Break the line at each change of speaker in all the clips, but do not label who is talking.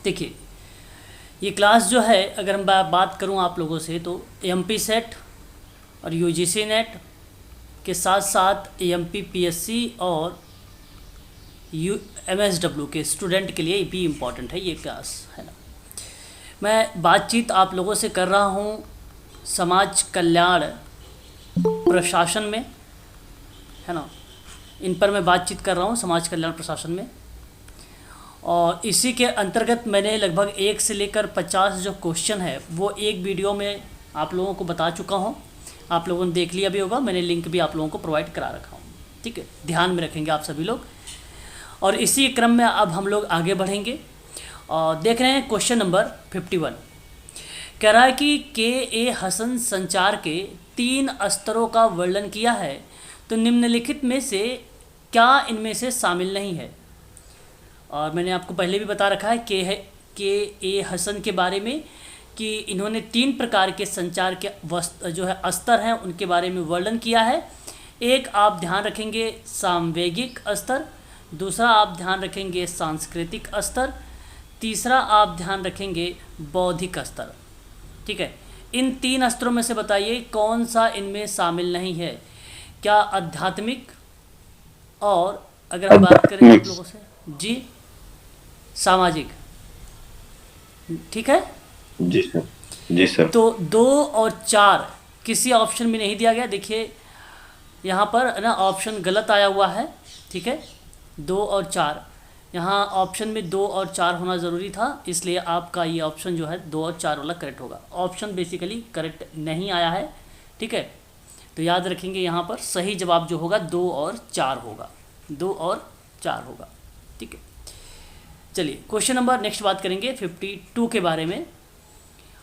देखिए, ये क्लास जो है, अगर मैं बात करूं आप लोगों से, तो एमपी सेट और यूजीसी नेट के साथ साथ एमपी पीएससी और यू एमएसडब्ल्यू के स्टूडेंट के लिए भी इम्पॉर्टेंट है ये क्लास, है ना। मैं बातचीत आप लोगों से कर रहा हूँ समाज कल्याण प्रशासन में, है ना। इन पर मैं बातचीत कर रहा हूँ समाज कल्याण प्रशासन में, और इसी के अंतर्गत मैंने लगभग 1 से लेकर 50 जो क्वेश्चन है वो एक वीडियो में आप लोगों को बता चुका हूँ। आप लोगों ने देख लिया भी होगा, मैंने लिंक भी आप लोगों को प्रोवाइड करा रखा हूँ, ठीक है। ध्यान में रखेंगे आप सभी लोग। और इसी क्रम में अब हम लोग आगे बढ़ेंगे और देख रहे हैं क्वेश्चन नंबर 51। कह रहा है कि के हसन संचार के 3 स्तरों का वर्णन किया है, तो निम्नलिखित में से क्या इनमें से शामिल नहीं है। और मैंने आपको पहले भी बता रखा है के हसन के बारे में कि इन्होंने 3 प्रकार के संचार के जो है स्तर हैं उनके बारे में वर्णन किया है। एक आप ध्यान रखेंगे सामवेगिक स्तर, दूसरा आप ध्यान रखेंगे सांस्कृतिक स्तर, तीसरा आप ध्यान रखेंगे बौद्धिक स्तर, ठीक है। इन 3 स्तरों में से बताइए कौन सा इनमें शामिल नहीं है। क्या आध्यात्मिक, और अगर हम बात करें आप लोगों से जी सामाजिक, ठीक है
जी सर। जी सर।
तो 2 और 4 किसी ऑप्शन में नहीं दिया गया। देखिए यहाँ पर ना ऑप्शन गलत आया हुआ है, ठीक है। 2 और 4 यहाँ ऑप्शन में 2 और 4 होना ज़रूरी था, इसलिए आपका ये ऑप्शन जो है 2 और 4 वाला करेक्ट होगा। ऑप्शन बेसिकली करेक्ट नहीं आया है, ठीक है। तो याद रखेंगे यहाँ पर सही जवाब जो होगा 2 और 4 होगा, 2 और 4 होगा, ठीक है। चलिए क्वेश्चन नंबर नेक्स्ट बात करेंगे 52 के बारे में।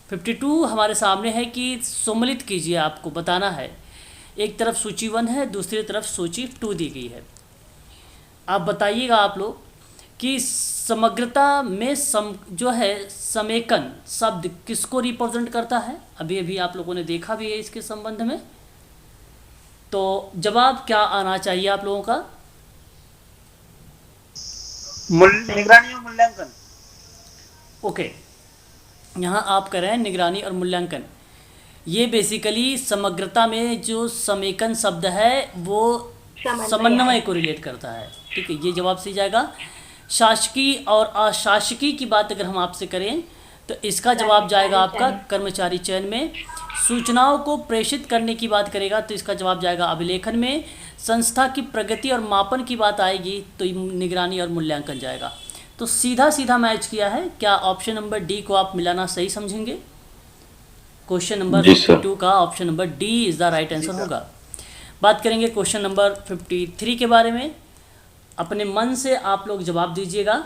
52 हमारे सामने है कि सम्मिलित कीजिए, आपको बताना है। एक तरफ सूची 1 है, दूसरी तरफ सूची 2 दी गई है। आप बताइएगा आप लोग कि समग्रता में जो है समेकन शब्द किसको रिप्रेजेंट करता है। अभी अभी आप लोगों ने देखा भी है इसके संबंध में, तो जवाब क्या आना चाहिए आप लोगों का।
निगरानी और मूल्यांकन।
ओके, यहाँ आप कर रहे हैं निगरानी और मूल्यांकन। ये बेसिकली समग्रता में जो समेकन शब्द है वो समन्वय को रिलेट करता है, ठीक है। ये जवाब सही जाएगा। शासकीय और अशासकीय की बात अगर हम आपसे करें तो इसका जवाब जाएगा आपका कर्मचारी चयन में। सूचनाओं को प्रेषित करने की बात करेगा तो इसका जवाब जाएगा अभिलेखन में। संस्था की प्रगति और मापन की बात आएगी तो निगरानी और मूल्यांकन जाएगा। तो सीधा सीधा मैच किया है। क्या ऑप्शन नंबर डी को आप मिलाना सही समझेंगे। क्वेश्चन नंबर 52 का option number D is the right answer होगा। बात करेंगे क्वेश्चन नंबर 53 के बारे में। अपने मन से आप लोग जवाब दीजिएगा।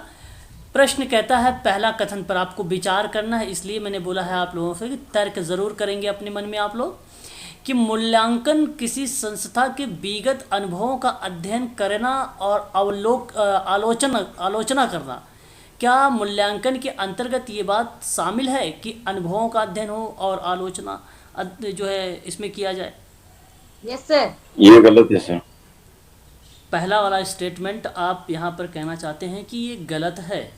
प्रश्न कहता है पहला कथन पर आपको विचार करना है, इसलिए मैंने बोला है आप लोगों से कि तर्क ज़रूर करेंगे अपने मन में आप लोग कि मूल्यांकन किसी संस्था के विगत अनुभवों का अध्ययन करना और आलोचना करना। क्या मूल्यांकन के अंतर्गत ये बात शामिल है कि अनुभवों का अध्ययन हो और आलोचना जो है इसमें किया जाए।
Yes sir.
ये गलत है सर।
पहला वाला स्टेटमेंट आप यहाँ पर कहना चाहते हैं कि ये गलत है।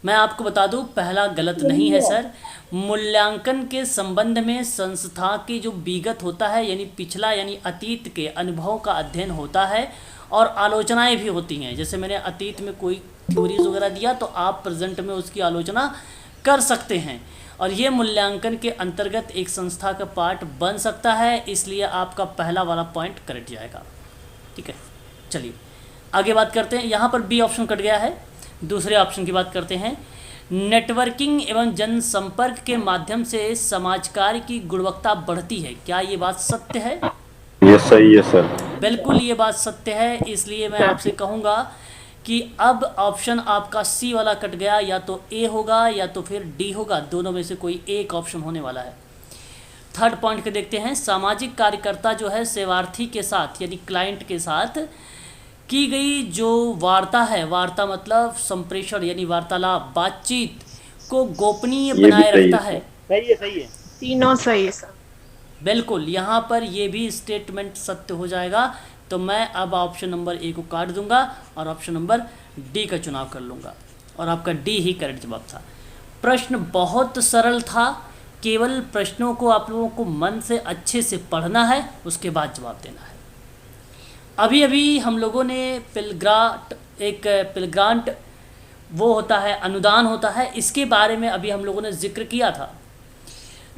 मैं आपको बता दूं पहला गलत नहीं है सर। मूल्यांकन के संबंध में संस्था के जो विगत होता है यानी पिछला यानी अतीत के अनुभवों का अध्ययन होता है और आलोचनाएं भी होती हैं। जैसे मैंने अतीत में कोई थ्योरीज वगैरह दिया तो आप प्रेजेंट में उसकी आलोचना कर सकते हैं, और ये मूल्यांकन के अंतर्गत एक संस्था का पार्ट बन सकता है, इसलिए आपका पहला वाला पॉइंट करेक्ट जाएगा, ठीक है। चलिए आगे बात करते हैं। यहाँ पर बी ऑप्शन कट गया है। दूसरे ऑप्शन की बात करते हैं। नेटवर्किंग एवं जनसंपर्क के माध्यम से समाज कार्य की गुणवत्ता बढ़ती है। क्या ये बात सत्य है।
ये सही है सर।
बिल्कुल ये बात सत्य है, इसलिए मैं आपसे कहूँगा कि अब ऑप्शन आपका सी वाला कट गया, या तो ए होगा या तो फिर डी होगा, दोनों में से कोई एक ऑप्शन होने वाला है। थर्ड पॉइंट के देखते हैं। सामाजिक कार्यकर्ता जो है सेवार्थी के साथ यानी क्लाइंट के साथ की गई जो वार्ता है, वार्ता मतलब संप्रेषण यानी वार्तालाप, बातचीत को गोपनीय बनाए रखता है।
सही है, सही है,
तीनों सही है सर।
बिल्कुल, यहाँ पर ये भी स्टेटमेंट सत्य हो जाएगा। तो मैं अब ऑप्शन नंबर ए को काट दूंगा और ऑप्शन नंबर डी का चुनाव कर लूँगा। और आपका डी ही करेक्ट जवाब था। प्रश्न बहुत सरल था, केवल प्रश्नों को आप लोगों को मन से अच्छे से पढ़ना है, उसके बाद जवाब देना है। अभी अभी हम लोगों ने पिलग्रांट वो होता है, अनुदान होता है, इसके बारे में अभी हम लोगों ने जिक्र किया था।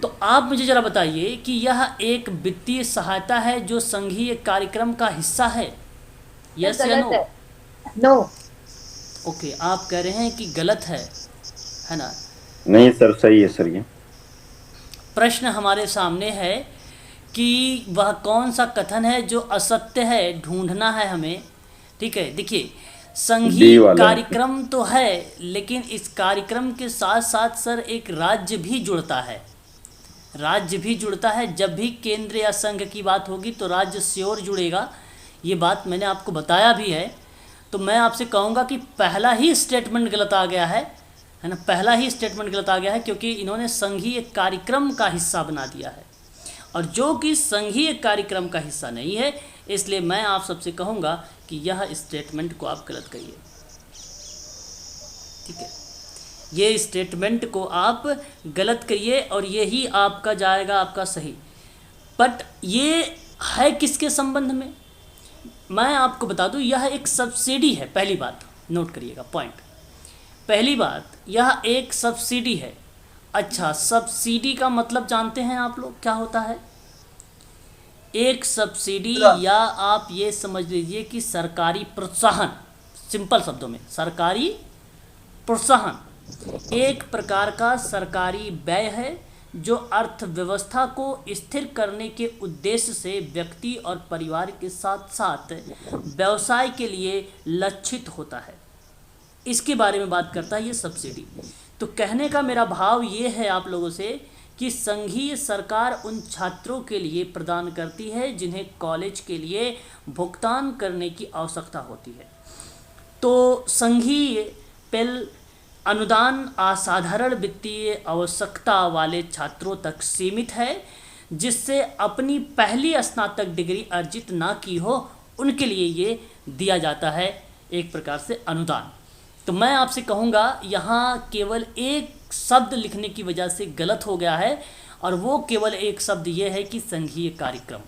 तो आप मुझे ज़रा बताइए कि यह एक वित्तीय सहायता है जो संघीय कार्यक्रम का हिस्सा है, यस या नो?
नो।
ओके, आप कह रहे हैं कि गलत है ना?
नहीं सर, सही है सर ये।
प्रश्न हमारे सामने है कि वह कौन सा कथन है जो असत्य है, ढूंढना है हमें। ठीक है, देखिए
डी
संघीय
वाला।
कार्यक्रम तो है, लेकिन इस कार्यक्रम के साथ साथ सर एक राज्य भी जुड़ता है। राज्य भी जुड़ता है, जब भी केंद्र या संघ की बात होगी तो राज्य श्योर जुड़ेगा, ये बात मैंने आपको बताया भी है। तो मैं आपसे कहूँगा कि पहला ही स्टेटमेंट गलत आ गया है ना, पहला ही स्टेटमेंट गलत आ गया है, क्योंकि इन्होंने संघीय कार्यक्रम का हिस्सा बना दिया है, और जो कि संघीय कार्यक्रम का हिस्सा नहीं है, इसलिए मैं आप सबसे कहूँगा कि यह स्टेटमेंट को आप गलत करिए। ठीक है, ये स्टेटमेंट को आप गलत करिए और यही आपका जाएगा आपका सही। बट ये है किसके संबंध में, मैं आपको बता दूं, यह एक सब्सिडी है। पहली बात नोट करिएगा, पॉइंट, पहली बात, यह एक सब्सिडी है। अच्छा, सब्सिडी का मतलब जानते हैं आप लोग क्या होता है? एक सब्सिडी, या आप ये समझ लीजिए कि सरकारी प्रोत्साहन, सिंपल शब्दों में सरकारी प्रोत्साहन एक प्रकार का सरकारी व्यय है जो अर्थव्यवस्था को स्थिर करने के उद्देश्य से व्यक्ति और परिवार के साथ साथ व्यवसाय के लिए लक्षित होता है। इसके बारे में बात करता है ये सब्सिडी। तो कहने का मेरा भाव ये है आप लोगों से कि संघीय सरकार उन छात्रों के लिए प्रदान करती है जिन्हें कॉलेज के लिए भुगतान करने की आवश्यकता होती है। तो संघीय पेल अनुदान असाधारण वित्तीय आवश्यकता वाले छात्रों तक सीमित है, जिससे अपनी पहली स्नातक डिग्री अर्जित ना की हो, उनके लिए ये दिया जाता है एक प्रकार से अनुदान। तो मैं आपसे कहूँगा यहाँ केवल एक शब्द लिखने की वजह से गलत हो गया है, और वो केवल एक शब्द ये है कि संघीय कार्यक्रम।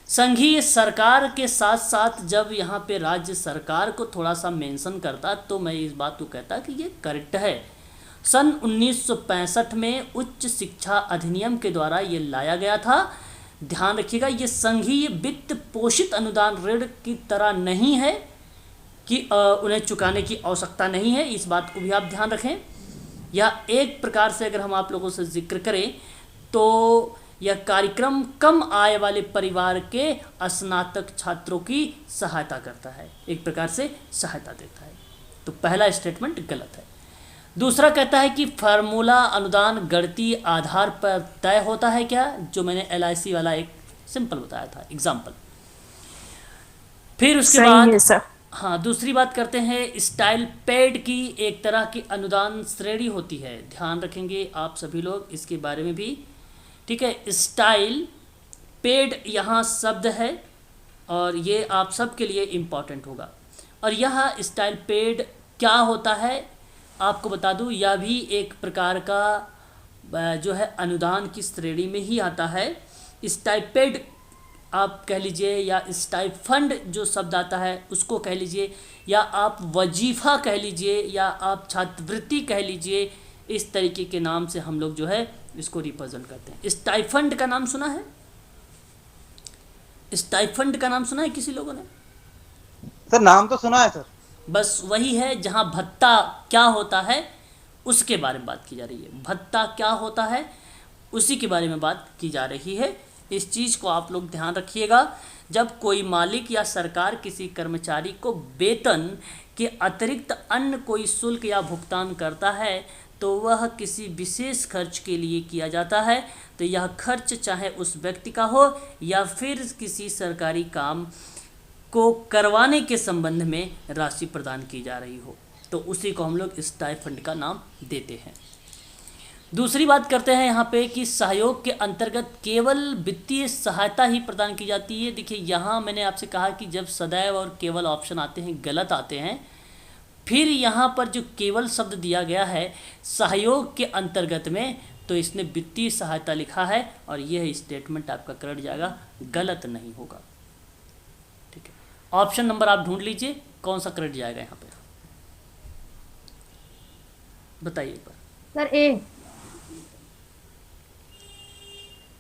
संघीय सरकार के साथ साथ जब यहाँ पे राज्य सरकार को थोड़ा सा मेंशन करता तो मैं इस बात को कहता कि ये करेक्ट है। सन 1965 में उच्च शिक्षा अधिनियम के द्वारा ये लाया गया था। ध्यान रखिएगा, ये संघीय वित्त पोषित अनुदान ऋण की तरह नहीं है कि उन्हें चुकाने की आवश्यकता नहीं है, इस बात को भी आप ध्यान रखें। या एक प्रकार से अगर हम आप लोगों से जिक्र करें तो यह कार्यक्रम कम आय वाले परिवार के स्नातक छात्रों की सहायता करता है, एक प्रकार से सहायता देता है। तो पहला स्टेटमेंट गलत है। दूसरा कहता है कि फार्मूला अनुदान गणितीय आधार पर तय होता है क्या, जो मैंने LIC वाला एक सिंपल बताया था एग्जाम्पल। फिर उसके बाद हाँ, दूसरी बात करते हैं स्टाइल पेड की एक तरह की अनुदान श्रेणी होती है। ध्यान रखेंगे आप सभी लोग इसके बारे में भी। ठीक है, स्टाइल पेड यहाँ शब्द है और ये आप सब के लिए इम्पॉर्टेंट होगा। और यह स्टाइल पेड क्या होता है आपको बता दूँ, यह भी एक प्रकार का जो है अनुदान की श्रेणी में ही आता है। स्टाइपेड आप कह लीजिए, या स्टाइफंड जो शब्द आता है उसको कह लीजिए, या आप वजीफ़ा कह लीजिए, या आप छात्रवृत्ति कह लीजिए। इस तरीके के नाम से हम लोग जो है इसको रिप्रेजेंट करते हैं। स्टाइफंड का नाम सुना है? स्टाइफंड का नाम सुना है किसी लोगों ने?
सर नाम तो सुना है सर।
बस वही है जहाँ भत्ता क्या होता है उसके बारे में बात की जा रही है। भत्ता क्या होता है उसी के बारे में बात की जा रही है। इस चीज़ को आप लोग ध्यान रखिएगा। जब कोई मालिक या सरकार किसी कर्मचारी को वेतन के अतिरिक्त अन्य कोई शुल्क या भुगतान करता है तो वह किसी विशेष खर्च के लिए किया जाता है। तो यह खर्च चाहे उस व्यक्ति का हो या फिर किसी सरकारी काम को करवाने के संबंध में राशि प्रदान की जा रही हो, तो उसी को हम लोग स्टाइफंड का नाम देते हैं। दूसरी बात करते हैं यहाँ पे कि सहयोग के अंतर्गत केवल वित्तीय सहायता ही प्रदान की जाती है। देखिए यहाँ मैंने आपसे कहा कि जब सदैव और केवल ऑप्शन आते हैं गलत आते हैं। फिर यहाँ पर जो केवल शब्द दिया गया है सहयोग के अंतर्गत में, तो इसने वित्तीय सहायता लिखा है और यह स्टेटमेंट आपका करेक्ट जाएगा, गलत नहीं होगा। ठीक है, ऑप्शन नंबर आप ढूंढ लीजिए कौन सा करेक्ट जाएगा यहाँ पे, बताइए एक बार।
सर ए।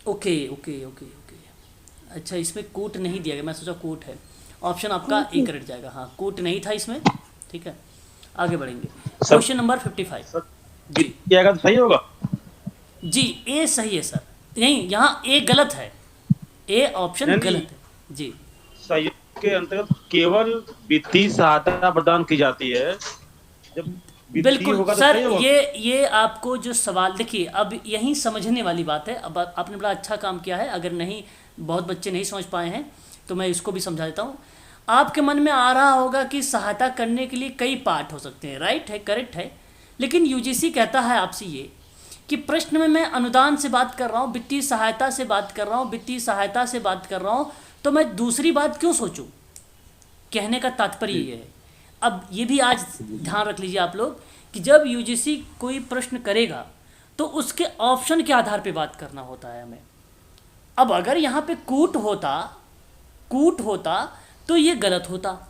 ओके ओके ओके ओके, अच्छा इसमें कोट नहीं दिया गया, मैं सोचा कोट है। ऑप्शन आपका ए करेक्ट जाएगा, हाँ कोट नहीं था इसमें। ठीक है, आगे बढ़ेंगे। क्वेश्चन नंबर 55 जी।
क्या अगर सही होगा?
जी ए सही है सर, नहीं यहाँ ए गलत है, ए ऑप्शन
नहीं,
गलत है जी।
सहयोग के अंतर्गत केवल वित्तीय सहायता प्रदान की जाती है, जब वित्तीय
बिल्कुल
होगा तो
सर,
सही होगा।
ये आपको जो सवाल देखिए, अब यही समझने वाली बात है। अब आपने बड़ा अच्छा काम किया है, अगर नहीं बहुत बच्चे नहीं समझ पाए हैं तो मैं इसको भी समझा देता हूँ। आपके मन में आ रहा होगा कि सहायता करने के लिए कई पार्ट हो सकते हैं, राइट है, करेक्ट है, लेकिन यूजीसी कहता है आपसे ये कि प्रश्न में मैं अनुदान से बात कर रहा हूँ, वित्तीय सहायता से बात कर रहा हूँ, वित्तीय सहायता से बात कर रहा हूँ, तो मैं दूसरी बात क्यों सोचूं? कहने का तात्पर्य ये है। अब ये भी आज ध्यान रख लीजिए आप लोग कि जब यूजीसी कोई प्रश्न करेगा तो उसके ऑप्शन के आधार पे बात करना होता है हमें। अब अगर यहाँ पे कूट होता तो ये गलत होता,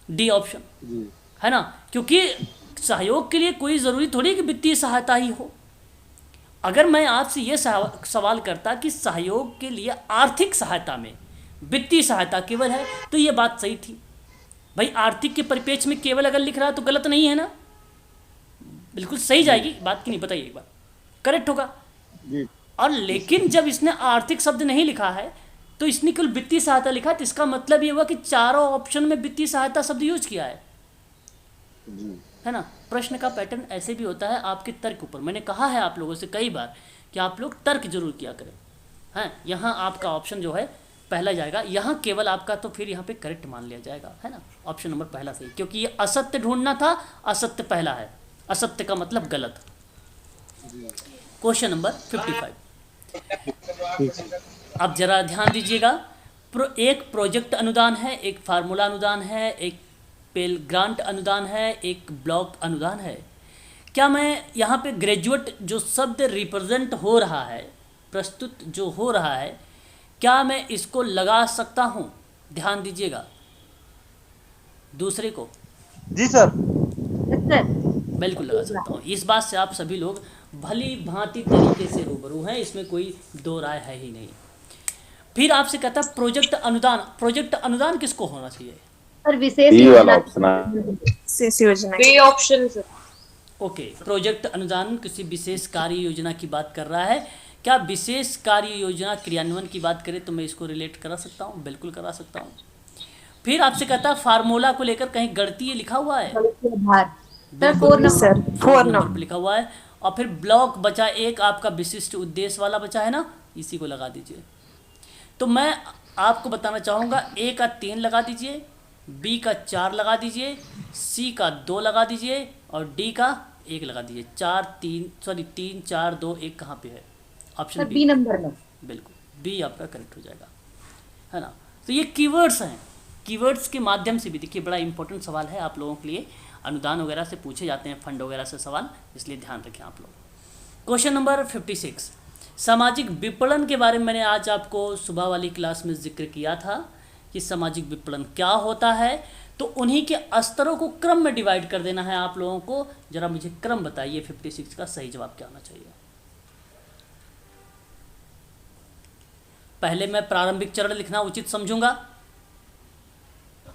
डी ऑप्शन, है ना, क्योंकि सहयोग के लिए कोई ज़रूरी थोड़ी कि वित्तीय सहायता ही हो। अगर मैं आपसे ये सवाल करता कि सहयोग के लिए आर्थिक सहायता में वित्तीय सहायता केवल है, तो ये बात सही थी। भाई आर्थिक के परिप्रेक्ष्य में केवल अगर लिख रहा है तो गलत नहीं है ना, बिल्कुल सही जाएगी बात की नहीं, बताइए एक बार, करेक्ट होगा। और लेकिन जब इसने आर्थिक शब्द नहीं लिखा है तो इसने केवल वित्तीय सहायता लिखा, तो इसका मतलब ये हुआ कि चारों ऑप्शन में वित्तीय सहायता शब्द यूज किया है ना। प्रश्न का पैटर्न ऐसे भी होता है आपके तर्क ऊपर। मैंने कहा है आप लोगों से कई बार कि आप लोग तर्क जरूर किया करें, हैं। यहाँ आपका ऑप्शन जो है पहला जाएगा, यहाँ केवल आपका, तो फिर यहाँ पे करेक्ट मान लिया जाएगा, है ना, ऑप्शन नंबर पहला सही, क्योंकि ये असत्य ढूंढना था, असत्य पहला है, असत्य का मतलब गलत। क्वेश्चन नंबर 55, अब जरा ध्यान दीजिएगा। एक प्रोजेक्ट अनुदान है, एक फार्मूला अनुदान है, एक पेल ग्रांट अनुदान है, एक ब्लॉक अनुदान है। क्या मैं यहाँ पे ग्रेजुएट जो शब्द रिप्रेजेंट हो रहा है, प्रस्तुत जो हो रहा है, क्या मैं इसको लगा सकता हूँ? ध्यान दीजिएगा दूसरे को।
जी सर।
बिल्कुल लगा सकता हूँ। इस बात से आप सभी लोग भली भांति तरीके से रूबरू हैं, इसमें कोई दो राय है ही नहीं। फिर आपसे कहता प्रोजेक्ट अनुदान, प्रोजेक्ट अनुदान किसको होना चाहिए?
सर विशेष
बी वाला
योजना।
ऑप्शन है।
विशेष योजना। B option sir.
Okay, project अनुदान किसी विशेष कार्य योजना की बात कर रहा है। क्या विशेष कार्य योजना क्रियान्वयन की बात करें तो मैं इसको रिलेट करा सकता हूँ, बिल्कुल करा सकता हूँ। फिर आपसे कहता फार्मूला को लेकर कहीं गणितीय लिखा हुआ है,
सर 4 नंबर
लिखा हुआ है। और फिर ब्लॉक बचा एक, आपका विशिष्ट उद्देश्य वाला बचा है ना, इसी को लगा दीजिए। तो मैं आपको बताना चाहूँगा, ए का 3 लगा दीजिए, बी का 4 लगा दीजिए, सी का 2 लगा दीजिए और डी का 1 लगा दीजिए। 3 4 2 1 कहाँ पे है? ऑप्शन
बी नंबर में।
बिल्कुल बी आपका करेक्ट हो जाएगा, है ना। तो ये कीवर्ड्स हैं, कीवर्ड्स के माध्यम से भी देखिए बड़ा इंपॉर्टेंट सवाल है आप लोगों के लिए। अनुदान वगैरह से पूछे जाते हैं, फंड वगैरह से सवाल, इसलिए ध्यान रखें आप लोग। क्वेश्चन नंबर 56, सामाजिक विपणन के बारे में मैंने आज आपको सुबह वाली क्लास में जिक्र किया था कि सामाजिक विपणन क्या होता है। तो उन्हीं के स्तरों को क्रम में डिवाइड कर देना है आप लोगों को। जरा मुझे क्रम बताइए, 56 का सही जवाब क्या होना चाहिए? पहले मैं प्रारंभिक चरण लिखना उचित समझूंगा।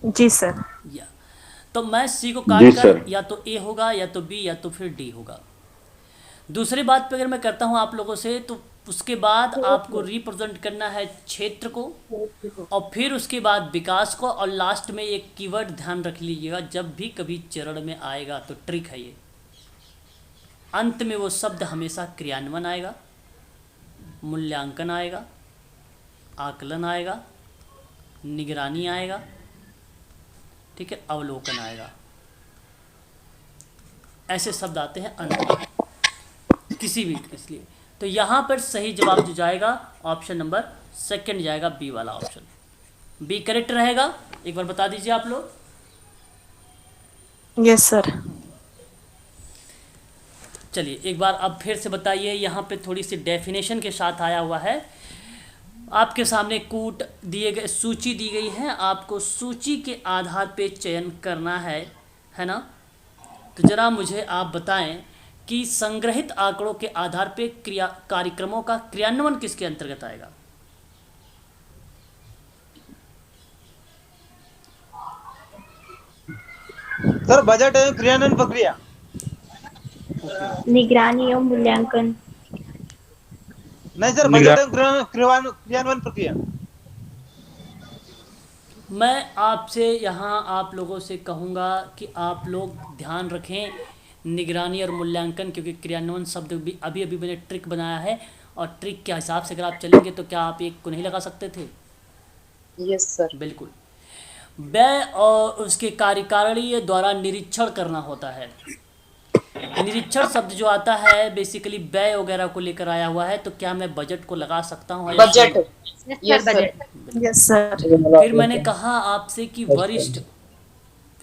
जी सर।
या तो मैं सी को काट कर या तो ए होगा या तो बी या तो फिर डी होगा। दूसरी बात पे अगर मैं करता हूं आप लोगों से, तो उसके बाद आपको रिप्रेजेंट करना है क्षेत्र को, और फिर उसके बाद विकास को, और लास्ट में एक कीवर्ड ध्यान रख लीजिएगा, जब भी कभी चरण में आएगा तो ट्रिक है ये, अंत में वो शब्द हमेशा क्रियान्वयन आएगा, मूल्यांकन आएगा, आकलन आएगा, निगरानी आएगा, ठीक है, अवलोकन आएगा। ऐसे शब्द आते हैं अंत में किसी भी, इसलिए तो यहाँ पर सही जवाब जो जाएगा ऑप्शन नंबर सेकंड जाएगा, बी वाला ऑप्शन। बी करेक्ट रहेगा, एक बार बता दीजिए आप लोग।
Yes sir.
चलिए एक बार अब फिर से बताइए, यहाँ पे थोड़ी सी डेफिनेशन के साथ आया हुआ है। आपके सामने कूट दिए गए, सूची दी गई है, आपको सूची के आधार पे चयन करना है ना। तो जरा मुझे आप बताएं कि संग्रहित आंकड़ों के आधार पे कार्यक्रमों का क्रियान्वयन किसके अंतर्गत आएगा।
सर बजट एवं क्रियान्वयन प्रक्रिया।
निगरानी एवं मूल्यांकन।
नहीं सर, बजट एवं क्रियान्वयन प्रक्रिया।
मैं आपसे यहाँ आप लोगों से कहूँगा कि आप लोग ध्यान रखें निगरानी और मूल्यांकन, क्योंकि क्रियान्वयन शब्द भी अभी अभी मैंने ट्रिक बनाया है, और ट्रिक के हिसाब से अगर आप चलेंगे तो क्या आप एक को नहीं लगा सकते थे।
Yes sir.
बिल्कुल। व्यय और उसके कार्यकारिणी द्वारा निरीक्षण करना होता है। निरीक्षण शब्द जो आता है बेसिकली व्यय वगैरह को लेकर आया हुआ है। तो क्या मैं बजट को लगा सकता हूँ?
Budget. Yes sir.
Yes sir.
फिर मैंने कहा आपसे कि वरिष्ठ,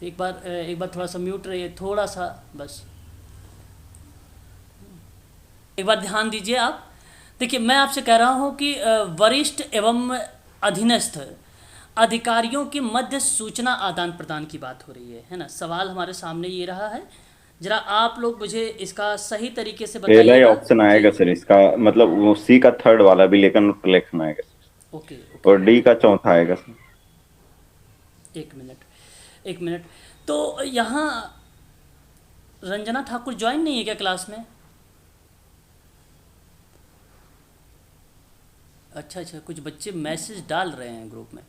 एक बार थोड़ा सा म्यूट रहिए, थोड़ा सा बस एक बार ध्यान दीजिए आप। देखिए मैं आपसे कह रहा हूँ कि वरिष्ठ एवं अधीनस्थ अधिकारियों के मध्य सूचना आदान प्रदान की बात हो रही है ना। सवाल हमारे सामने ये रहा है, जरा आप लोग मुझे इसका सही तरीके से
पहला ही
बताइएगा।
ऑप्शन आएगा सर इसका, मतलब वो सी का थर्ड वाला अभिलेखन और प्रलेखन आएगा सर।
ओके
और डी का चौथा आएगा सर।
एक मिनट। तो यहाँ रंजना ठाकुर ज्वाइन नहीं है क्या क्लास में? अच्छा, कुछ बच्चे मैसेज डाल रहे हैं ग्रुप में।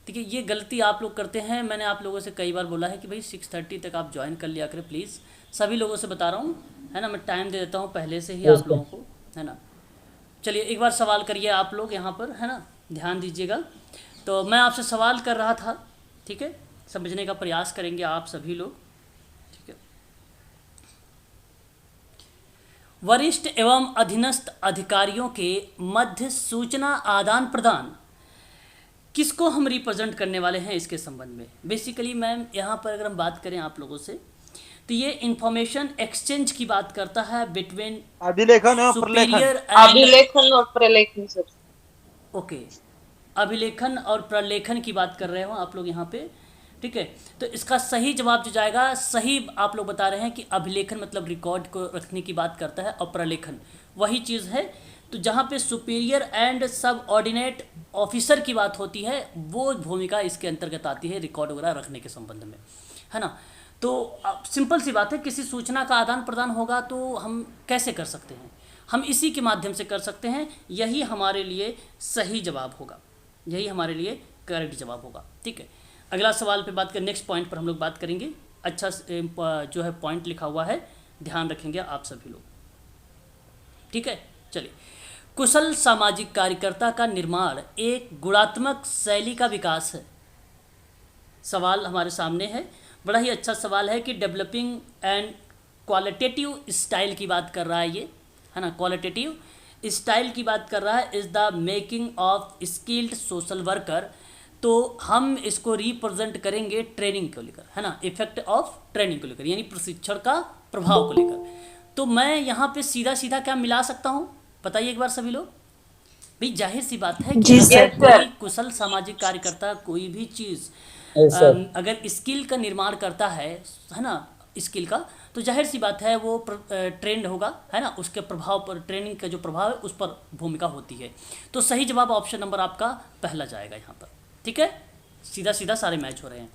देखिए ये गलती आप लोग करते हैं। मैंने आप लोगों से कई बार बोला है कि भाई 6:30 तक आप ज्वाइन कर लिया करें प्लीज़। सभी लोगों से बता रहा हूँ, है ना। मैं टाइम दे देता हूँ पहले से ही आप लोगों को, है ना। चलिए एक बार सवाल करिए आप लोग यहाँ पर, है ना, ध्यान दीजिएगा। तो मैं आपसे सवाल कर रहा था, ठीक है, समझने का प्रयास करेंगे आप सभी लोग, ठीक है। वरिष्ठ एवं अधीनस्थ अधिकारियों के मध्य सूचना आदान प्रदान किसको हम रिप्रेजेंट करने वाले हैं इसके संबंध में। बेसिकली मैम यहाँ पर अगर हम बात करें आप लोगों से, तो ये इंफॉर्मेशन एक्सचेंज की बात करता है बिटवीन
अभिलेखन और
सुपीरियर
अभिलेखन और प्रलेखन सर।
ओके, अभिलेखन और प्रलेखन की बात कर रहे हो आप लोग यहाँ पे, ठीक है। तो इसका सही जवाब जो जाएगा, सही आप लोग बता रहे हैं कि अभिलेखन मतलब रिकॉर्ड को रखने की बात करता है, और प्रलेखन वही चीज़ है। तो जहाँ पे सुपीरियर एंड सब ऑर्डिनेट ऑफिसर की बात होती है, वो भूमिका इसके अंतर्गत आती है रिकॉर्ड वगैरह रखने के संबंध में, है ना। तो सिंपल सी बात है, किसी सूचना का आदान प्रदान होगा तो हम कैसे कर सकते हैं? हम इसी के माध्यम से कर सकते हैं। यही हमारे लिए सही जवाब होगा, यही हमारे लिए करेक्ट जवाब होगा, ठीक है। अगला सवाल पे बात करें, नेक्स्ट पॉइंट पर हम लोग बात करेंगे। अच्छा जो है पॉइंट लिखा हुआ है, ध्यान रखेंगे आप सभी लोग, ठीक है। चलिए, कुशल सामाजिक कार्यकर्ता का निर्माण एक गुणात्मक शैली का विकास है। सवाल हमारे सामने है, बड़ा ही अच्छा सवाल है कि डेवलपिंग एंड क्वालिटेटिव स्टाइल की बात कर रहा है ये, है ना। क्वालिटेटिव स्टाइल की बात कर रहा है, is the making of skilled social worker. तो हम इसको रिप्रेजेंट करेंगे ट्रेनिंग को लेकर, है ना, इफेक्ट ऑफ ट्रेनिंग को लेकर, यानी प्रशिक्षण का प्रभाव को लेकर। तो मैं यहाँ पे सीधा सीधा क्या मिला सकता हूँ, बताइए एक बार सभी लोग। भाई जाहिर सी बात है कि अगर कोई कुशल सामाजिक कार्यकर्ता कोई भी चीज़ अगर स्किल का निर्माण करता है ना, स्किल का, तो जाहिर सी बात है वो ट्रेंड होगा, है ना। उसके प्रभाव पर, ट्रेनिंग का जो प्रभाव है उस पर भूमिका होती है। तो सही जवाब ऑप्शन नंबर आपका पहला जाएगा यहाँ पर, ठीक है। सीधा सीधा सारे मैच हो रहे हैं।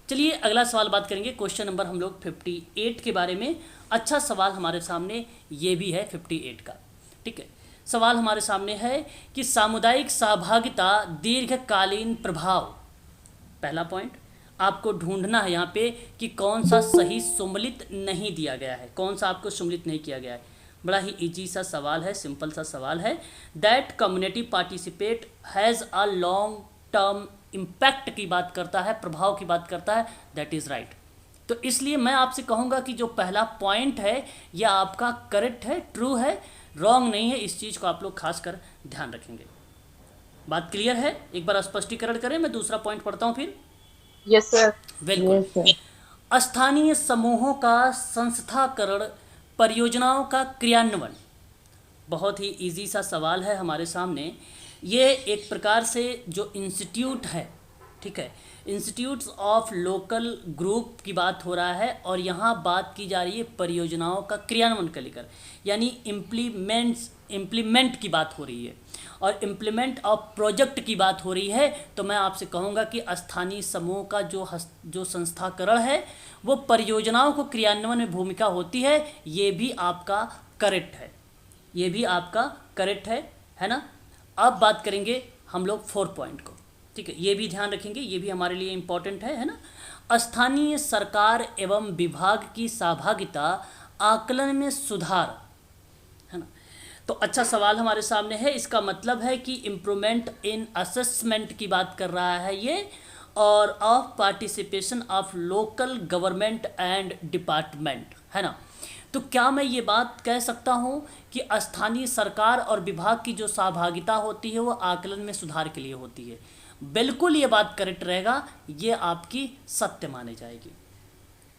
चलिए अगला सवाल बात करेंगे, क्वेश्चन नंबर हम लोग 58 के बारे में। अच्छा सवाल हमारे सामने ये भी है 58 का, ठीक है। सवाल हमारे सामने है कि सामुदायिक सहभागिता दीर्घकालीन प्रभाव। पहला पॉइंट आपको ढूंढना है यहाँ पे कि कौन सा सही सम्मिलित नहीं दिया गया है, कौन सा आपको सम्मिलित नहीं किया गया है। बड़ा ही इजी सा सवाल है, सिंपल सा सवाल है। That community participate has a long term impact की बात करता है, प्रभाव की बात करता है, दैट इज़ राइट। तो इसलिए मैं आपसे कहूँगा कि जो पहला पॉइंट है यह आपका करेक्ट है, ट्रू है, रॉन्ग नहीं है। इस चीज़ को आप लोग खासकर ध्यान रखेंगे। बात क्लियर है? एक बार स्पष्टीकरण करें, मैं दूसरा पॉइंट पढ़ता हूँ फिर।
Yes sir.
बिल्कुल। स्थानीय समूहों का संस्थाकरण, परियोजनाओं का क्रियान्वयन। बहुत ही इजी सा सवाल है हमारे सामने। ये एक प्रकार से जो इंस्टीट्यूट है, ठीक है, इंस्टीट्यूट्स ऑफ लोकल ग्रुप की बात हो रहा है, और यहाँ बात की जा रही है परियोजनाओं का क्रियान्वयन को लेकर, यानी इम्प्लीमेंट की बात हो रही है, और इम्प्लीमेंट ऑफ प्रोजेक्ट की बात हो रही है। तो मैं आपसे कहूँगा कि स्थानीय समूह का जो संस्थाकरण है वो परियोजनाओं को क्रियान्वयन में भूमिका होती है। ये भी आपका करेक्ट है, ये भी आपका करेक्ट है ना। अब बात करेंगे हम लोग 4 पॉइंट को, ठीक है, ये भी ध्यान रखेंगे, ये भी हमारे लिए इम्पोर्टेंट है ना। स्थानीय सरकार एवं विभाग की सहभागिता आकलन में सुधार, है ना। तो अच्छा सवाल हमारे सामने है। इसका मतलब है कि इम्प्रूवमेंट इन असेसमेंट की बात कर रहा है ये, और of participation of local government and department, है ना। तो क्या मैं ये बात कह सकता हूँ कि स्थानीय सरकार और विभाग की जो सहभागिता होती है वो आकलन में सुधार के लिए होती है? बिल्कुल ये बात करेक्ट रहेगा, ये आपकी सत्य माने जाएगी,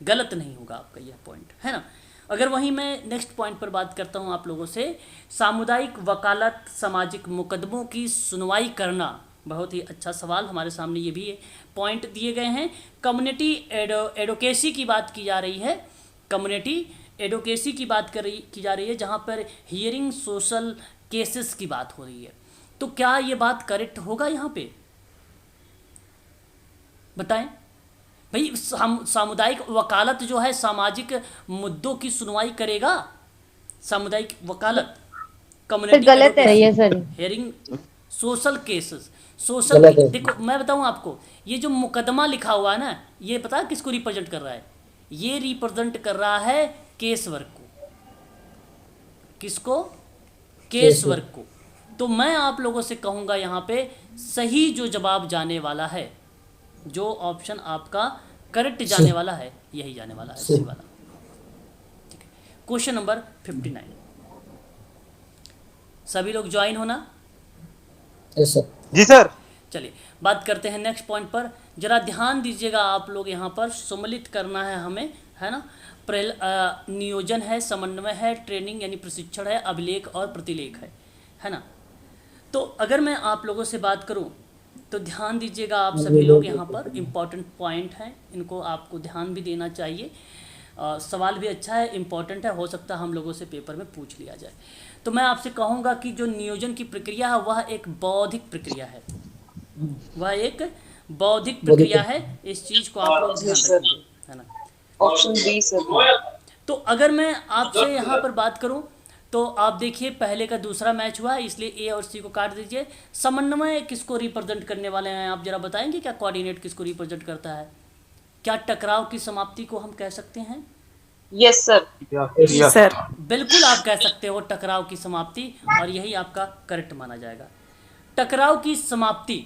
गलत नहीं होगा आपका यह पॉइंट, है ना। अगर वहीं मैं नेक्स्ट पॉइंट पर बात करता हूँ आप लोगों से, सामुदायिक वकालत, सामाजिक मुकदमों की सुनवाई करना। बहुत ही अच्छा सवाल हमारे सामने, ये भी पॉइंट दिए गए हैं। कम्युनिटी एडवोकेसी की बात की जा रही है, कम्युनिटी एडवोकेसी की बात की जा रही है, जहाँ पर हियरिंग सोशल केसेस की बात हो रही है। तो क्या ये बात करेक्ट होगा यहाँ पे? बताएं भाई। सामुदायिक वकालत जो है सामाजिक मुद्दों की सुनवाई करेगा, सामुदायिक वकालत, कम्युनिटी
गलत है ये sir.
Hearing social cases, social. देखो मैं बताऊं आपको, ये जो मुकदमा लिखा हुआ है ना, ये पता है किसको रिप्रेजेंट कर रहा है? ये रिप्रेजेंट कर रहा है केस वर्क को। किसको? केस वर्क को। तो मैं आप लोगों से कहूँगा यहाँ पे सही जो जवाब जाने वाला है, जो ऑप्शन आपका करेक्ट जाने वाला है, यही जाने वाला है, सही वाला, ठीक है। क्वेश्चन नंबर 59, सभी लोग ज्वाइन होना।
जी सर।
चलिए बात करते हैं नेक्स्ट पॉइंट पर। जरा ध्यान दीजिएगा आप लोग, यहाँ पर सम्मिलित करना है हमें, है ना। नियोजन है, समन्वय है, ट्रेनिंग यानी प्रशिक्षण है, अभिलेख और प्रतिलेख है ना। तो अगर मैं आप लोगों से बात करूं तो ध्यान दीजिएगा आप सभी लोग, यहाँ पर इम्पॉर्टेंट पॉइंट हैं, इनको आपको ध्यान भी देना चाहिए। सवाल भी अच्छा है, इम्पॉर्टेंट है, हो सकता है हम लोगों से पेपर में पूछ लिया जाए। तो मैं आपसे कहूँगा कि जो नियोजन की प्रक्रिया है वह एक बौद्धिक प्रक्रिया है, वह एक बौद्धिक प्रक्रिया है। इस चीज़ को आप लोग ध्यान रखेंगे, है ना।
Option B sir.
तो अगर मैं आपसे यहाँ पर बात करूँ तो आप देखिए पहले का दूसरा मैच हुआ है, इसलिए ए और सी को काट दीजिए। समन्वय किसको रिप्रेजेंट करने वाले हैं आप जरा बताएंगे? क्या कोऑर्डिनेट किसको रिप्रेजेंट करता है? क्या टकराव की समाप्ति को हम कह सकते हैं?
Yes sir.
सर
बिल्कुल आप कह सकते हो टकराव की समाप्ति, और यही आपका करेक्ट माना जाएगा। टकराव की समाप्ति,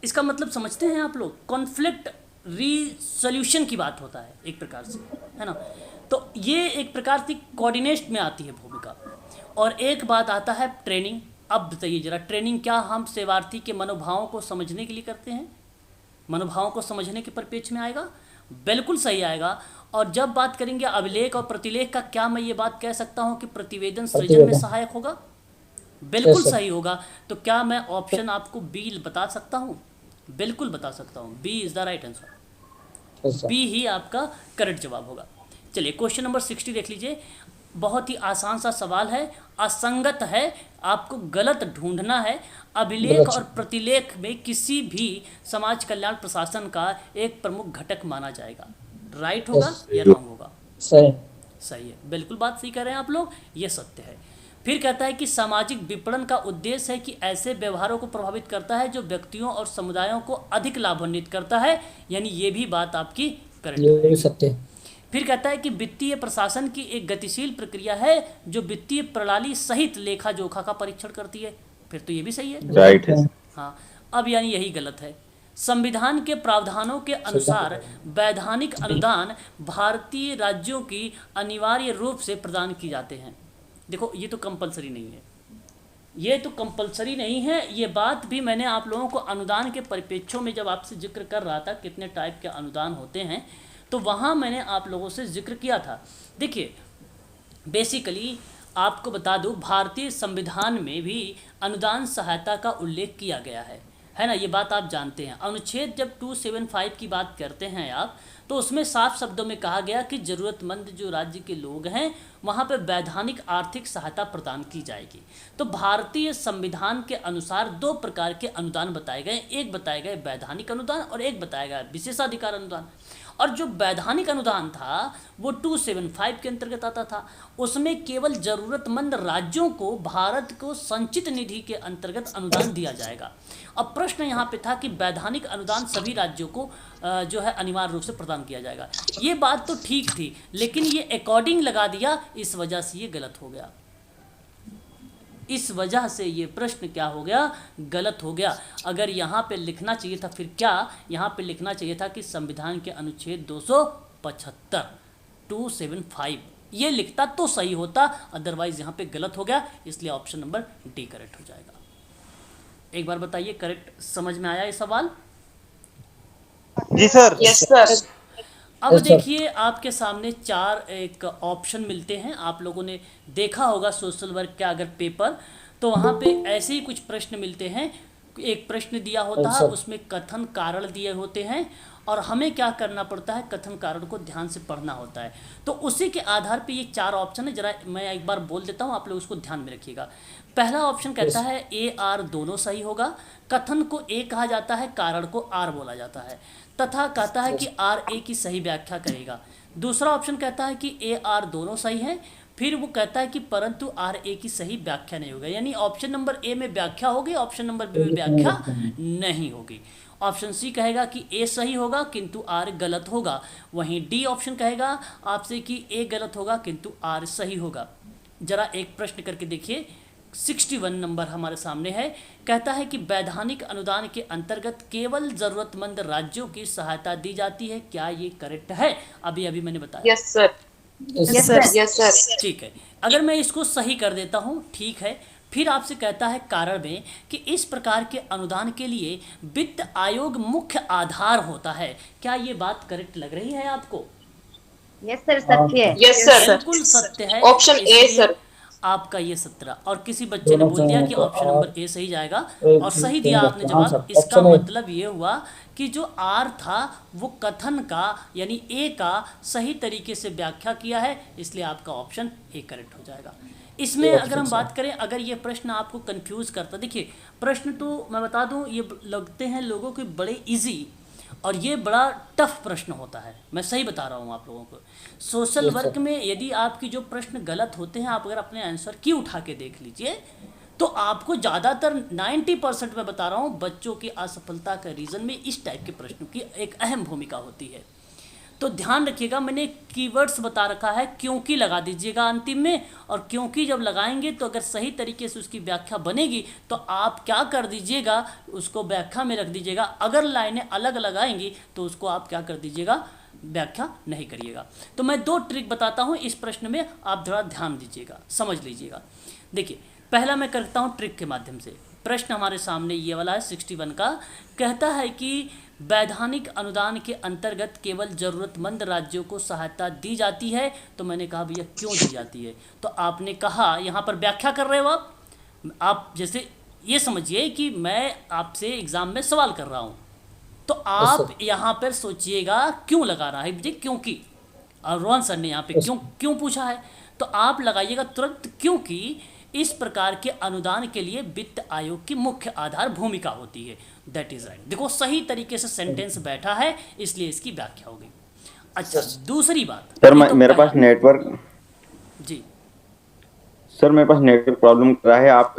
इसका मतलब समझते हैं आप लोग? कॉन्फ्लिक्ट रिसोल्यूशन की बात होता है एक प्रकार से, है ना। तो ये एक प्रकार से कोऑर्डिनेट में आती है भूमिका। और एक बात आता है ट्रेनिंग। अब बताइए जरा, ट्रेनिंग क्या हम सेवार्थी के मनोभावों को समझने के लिए करते हैं? मनोभावों को समझने के परिप्रेक्ष्य में आएगा, बिल्कुल सही आएगा। और जब बात करेंगे अभिलेख और प्रतिलेख का, क्या मैं ये बात कह सकता हूँ कि प्रतिवेदन सृजन में सहायक होगा? बिल्कुल सही होगा। तो क्या मैं ऑप्शन आपको बी बता सकता हूँ? बिल्कुल बता सकता हूँ, B is the right answer. B ही आपका करेक्ट जवाब होगा। चलिए क्वेश्चन नंबर 60 देख लीजिए। बहुत ही आसान सा सवाल है, असंगत है, आपको गलत ढूंढना है। अभिलेख और प्रतिलेख में किसी भी समाज कल्याण प्रशासन का एक प्रमुख घटक माना जाएगा। राइट होगा या रॉन्ग होगा? सही है, बिल्कुल बात सही कर रहे हैं आप लोग, ये सत्य है। फिर कहता है कि सामाजिक विपणन का उद्देश्य है कि ऐसे व्यवहारों को प्रभावित करता है जो व्यक्तियों और समुदायों को अधिक लाभान्वित करता है, यानी ये भी बात आपकी करेक्ट है, सत्य है। फिर कहता है कि वित्तीय प्रशासन की एक गतिशील प्रक्रिया है जो वित्तीय प्रणाली सहित लेखा जोखा का परीक्षण करती है। फिर तो ये भी सही है,
राइट है।
हाँ, अब यानी यही गलत है। संविधान के प्रावधानों के अनुसार वैधानिक अनुदान भारतीय राज्यों की अनिवार्य रूप से प्रदान किए जाते हैं। देखो ये तो कंपलसरी नहीं है, ये तो कंपलसरी नहीं है। ये बात भी मैंने आप लोगों को अनुदान के परिप्रेक्ष्यों में जब आपसे जिक्र कर रहा था कितने टाइप के अनुदान होते हैं, तो वहाँ मैंने आप लोगों से जिक्र किया था। देखिए बेसिकली आपको बता दूं, भारतीय संविधान में भी अनुदान सहायता का उल्लेख किया गया है ना, ये बात आप जानते हैं। अनुच्छेद जब 275 की बात करते हैं आप, तो उसमें साफ शब्दों में कहा गया कि ज़रूरतमंद जो राज्य के लोग हैं वहाँ पे वैधानिक आर्थिक सहायता प्रदान की जाएगी। तो भारतीय संविधान के अनुसार दो प्रकार के अनुदान बताए गए, एक बताए गए वैधानिक अनुदान और एक बताया गया विशेषाधिकार अनुदान। और जो वैधानिक अनुदान था वो 275 के अंतर्गत आता था। उसमें केवल ज़रूरतमंद राज्यों को भारत को संचित निधि के अंतर्गत अनुदान दिया जाएगा। अब प्रश्न यहाँ पे था कि वैधानिक अनुदान सभी राज्यों को जो है अनिवार्य रूप से प्रदान किया जाएगा। ये बात तो ठीक थी, लेकिन ये अकॉर्डिंग लगा दिया, इस वजह से ये गलत हो गया। इस वजह से ये प्रश्न क्या हो गया, गलत हो गया। अगर यहाँ पे लिखना चाहिए था, फिर क्या यहाँ पे लिखना चाहिए था कि संविधान के अनुच्छेद 275 275 ये लिखता तो सही होता, अदरवाइज यहाँ पे गलत हो गया, इसलिए ऑप्शन नंबर डी करेक्ट हो जाएगा। एक बार बताइए, करेक्ट समझ में आया ये सवाल?
जी सर।
Yes sir.
अब देखिए आपके सामने चार एक ऑप्शन मिलते हैं। आप लोगों ने देखा होगा सोशल वर्क का अगर पेपर, तो वहाँ पे ऐसे ही कुछ प्रश्न मिलते हैं। एक प्रश्न दिया होता है, उसमें कथन कारण दिए होते हैं और हमें क्या करना पड़ता है, कथन कारण को ध्यान से पढ़ना होता है। तो उसी के आधार पे ये चार ऑप्शन है, जरा मैं एक बार बोल देता हूँ, आप लोग उसको ध्यान में रखिएगा। पहला ऑप्शन कहता है ए आर दोनों सही होगा। कथन को ए कहा जाता है, कारण को आर बोला जाता है, तथा कहता है कि आर ए की सही व्याख्या करेगा। दूसरा ऑप्शन कहता है कि ए आर दोनों सही हैं, फिर वो कहता है कि परंतु आर ए की सही व्याख्या नहीं होगा। यानी ऑप्शन नंबर ए में व्याख्या होगी, ऑप्शन नंबर बी में व्याख्या नहीं होगी। ऑप्शन सी कहेगा कि ए सही होगा किंतु आर गलत होगा। वहीं डी ऑप्शन कहेगा आपसे कि ए गलत होगा किंतु आर सही होगा। जरा एक प्रश्न करके देखिए, 61 नंबर हमारे सामने है। कहता है कि वैधानिक अनुदान के अंतर्गत केवल जरूरतमंद राज्यों की सहायता दी जाती है, क्या ये करेक्ट है? अभी अभी मैंने बताया।
Yes sir.
Yes sir.
Yes sir.
ठीक है, अगर मैं इसको सही कर देता हूँ, ठीक है। फिर आपसे कहता है कारण में कि इस प्रकार के अनुदान के लिए वित्त आयोग मुख्य आधार होता है, क्या ये बात करेक्ट लग रही है आपको?
यस सर, सत्य है।
Yes sir.
बिल्कुल सत्य है।
Option A sir.
आपका ये 17 और किसी बच्चे ने बोल दिया कि ऑप्शन नंबर ए सही जाएगा और सही दिया आपने जवाब। इसका मतलब ये हुआ कि जो आर था वो कथन का यानी ए का सही तरीके से व्याख्या किया है, इसलिए आपका ऑप्शन ए करेक्ट हो जाएगा। इसमें अगर हम बात करें, अगर ये प्रश्न आपको कंफ्यूज करता, देखिए प्रश्न तो मैं बता दूं ये लगते हैं लोगों को बड़े इजी और ये बड़ा टफ प्रश्न होता है, मैं सही बता रहा हूँ आप लोगों को। सोशल वर्क में यदि आपकी जो प्रश्न गलत होते हैं, आप अगर अपने आंसर की उठा के देख लीजिए तो आपको ज़्यादातर 90% मैं बता रहा हूँ बच्चों की असफलता का रीज़न में इस टाइप के प्रश्नों की एक अहम भूमिका होती है। तो ध्यान रखिएगा, मैंने कीवर्ड्स बता रखा है, क्योंकि लगा दीजिएगा अंतिम में, और क्योंकि जब लगाएंगे तो अगर सही तरीके से उसकी व्याख्या बनेगी तो आप क्या कर दीजिएगा, उसको व्याख्या में रख दीजिएगा। अगर लाइनें अलग लगाएंगी तो उसको आप क्या कर दीजिएगा, व्याख्या नहीं करिएगा। तो मैं दो ट्रिक बताता हूँ इस प्रश्न में, आप थोड़ा ध्यान दीजिएगा, समझ लीजिएगा। देखिए पहला मैं करता हूँ ट्रिक के माध्यम से। प्रश्न हमारे सामने ये वाला है 61 का, कहता है कि वैधानिक अनुदान के अंतर्गत केवल ज़रूरतमंद राज्यों को सहायता दी जाती है। तो मैंने कहा भैया क्यों दी जाती है, तो आपने कहा यहाँ पर व्याख्या कर रहे हो आप जैसे ये समझिए कि मैं आपसे एग्ज़ाम में सवाल कर रहा हूँ, तो आप यहाँ पर सोचिएगा क्यों लगा रहा है मुझे, क्योंकि और रोहन सर ने यहाँ पे क्यों पूछा है, तो आप लगाइएगा तुरंत क्योंकि इस प्रकार के अनुदान के लिए वित्त आयोग की मुख्य आधार भूमिका होती है। That is right. देखो सही तरीके से सेंटेंस बैठा है, इसलिए इसकी व्याख्या हो गई। अच्छा दूसरी बात
सर, मेरे पास नेटवर्क
जी
सर मेरे पास नेटवर्क प्रॉब्लम कर रहा है। आप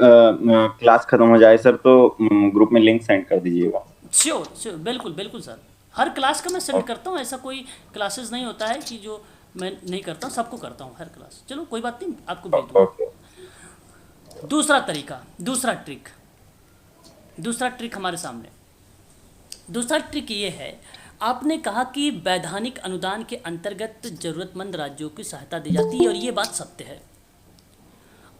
क्लास खत्म हो जाए सर तो ग्रुप में लिंक सेंड कर दीजिएगा।
श्योर बिल्कुल बिल्कुल सर, हर क्लास का मैं सेंड करता हूँ। ऐसा कोई क्लासेस नहीं होता है कि जो मैं नहीं करता, सबको करता हूँ हर क्लास। चलो कोई बात नहीं, आपको भेज दूँगा। दूसरा तरीका, दूसरा ट्रिक हमारे सामने। दूसरा ट्रिक ये है, आपने कहा कि वैधानिक अनुदान के अंतर्गत जरूरतमंद राज्यों की सहायता दी जाती है और ये बात सत्य है।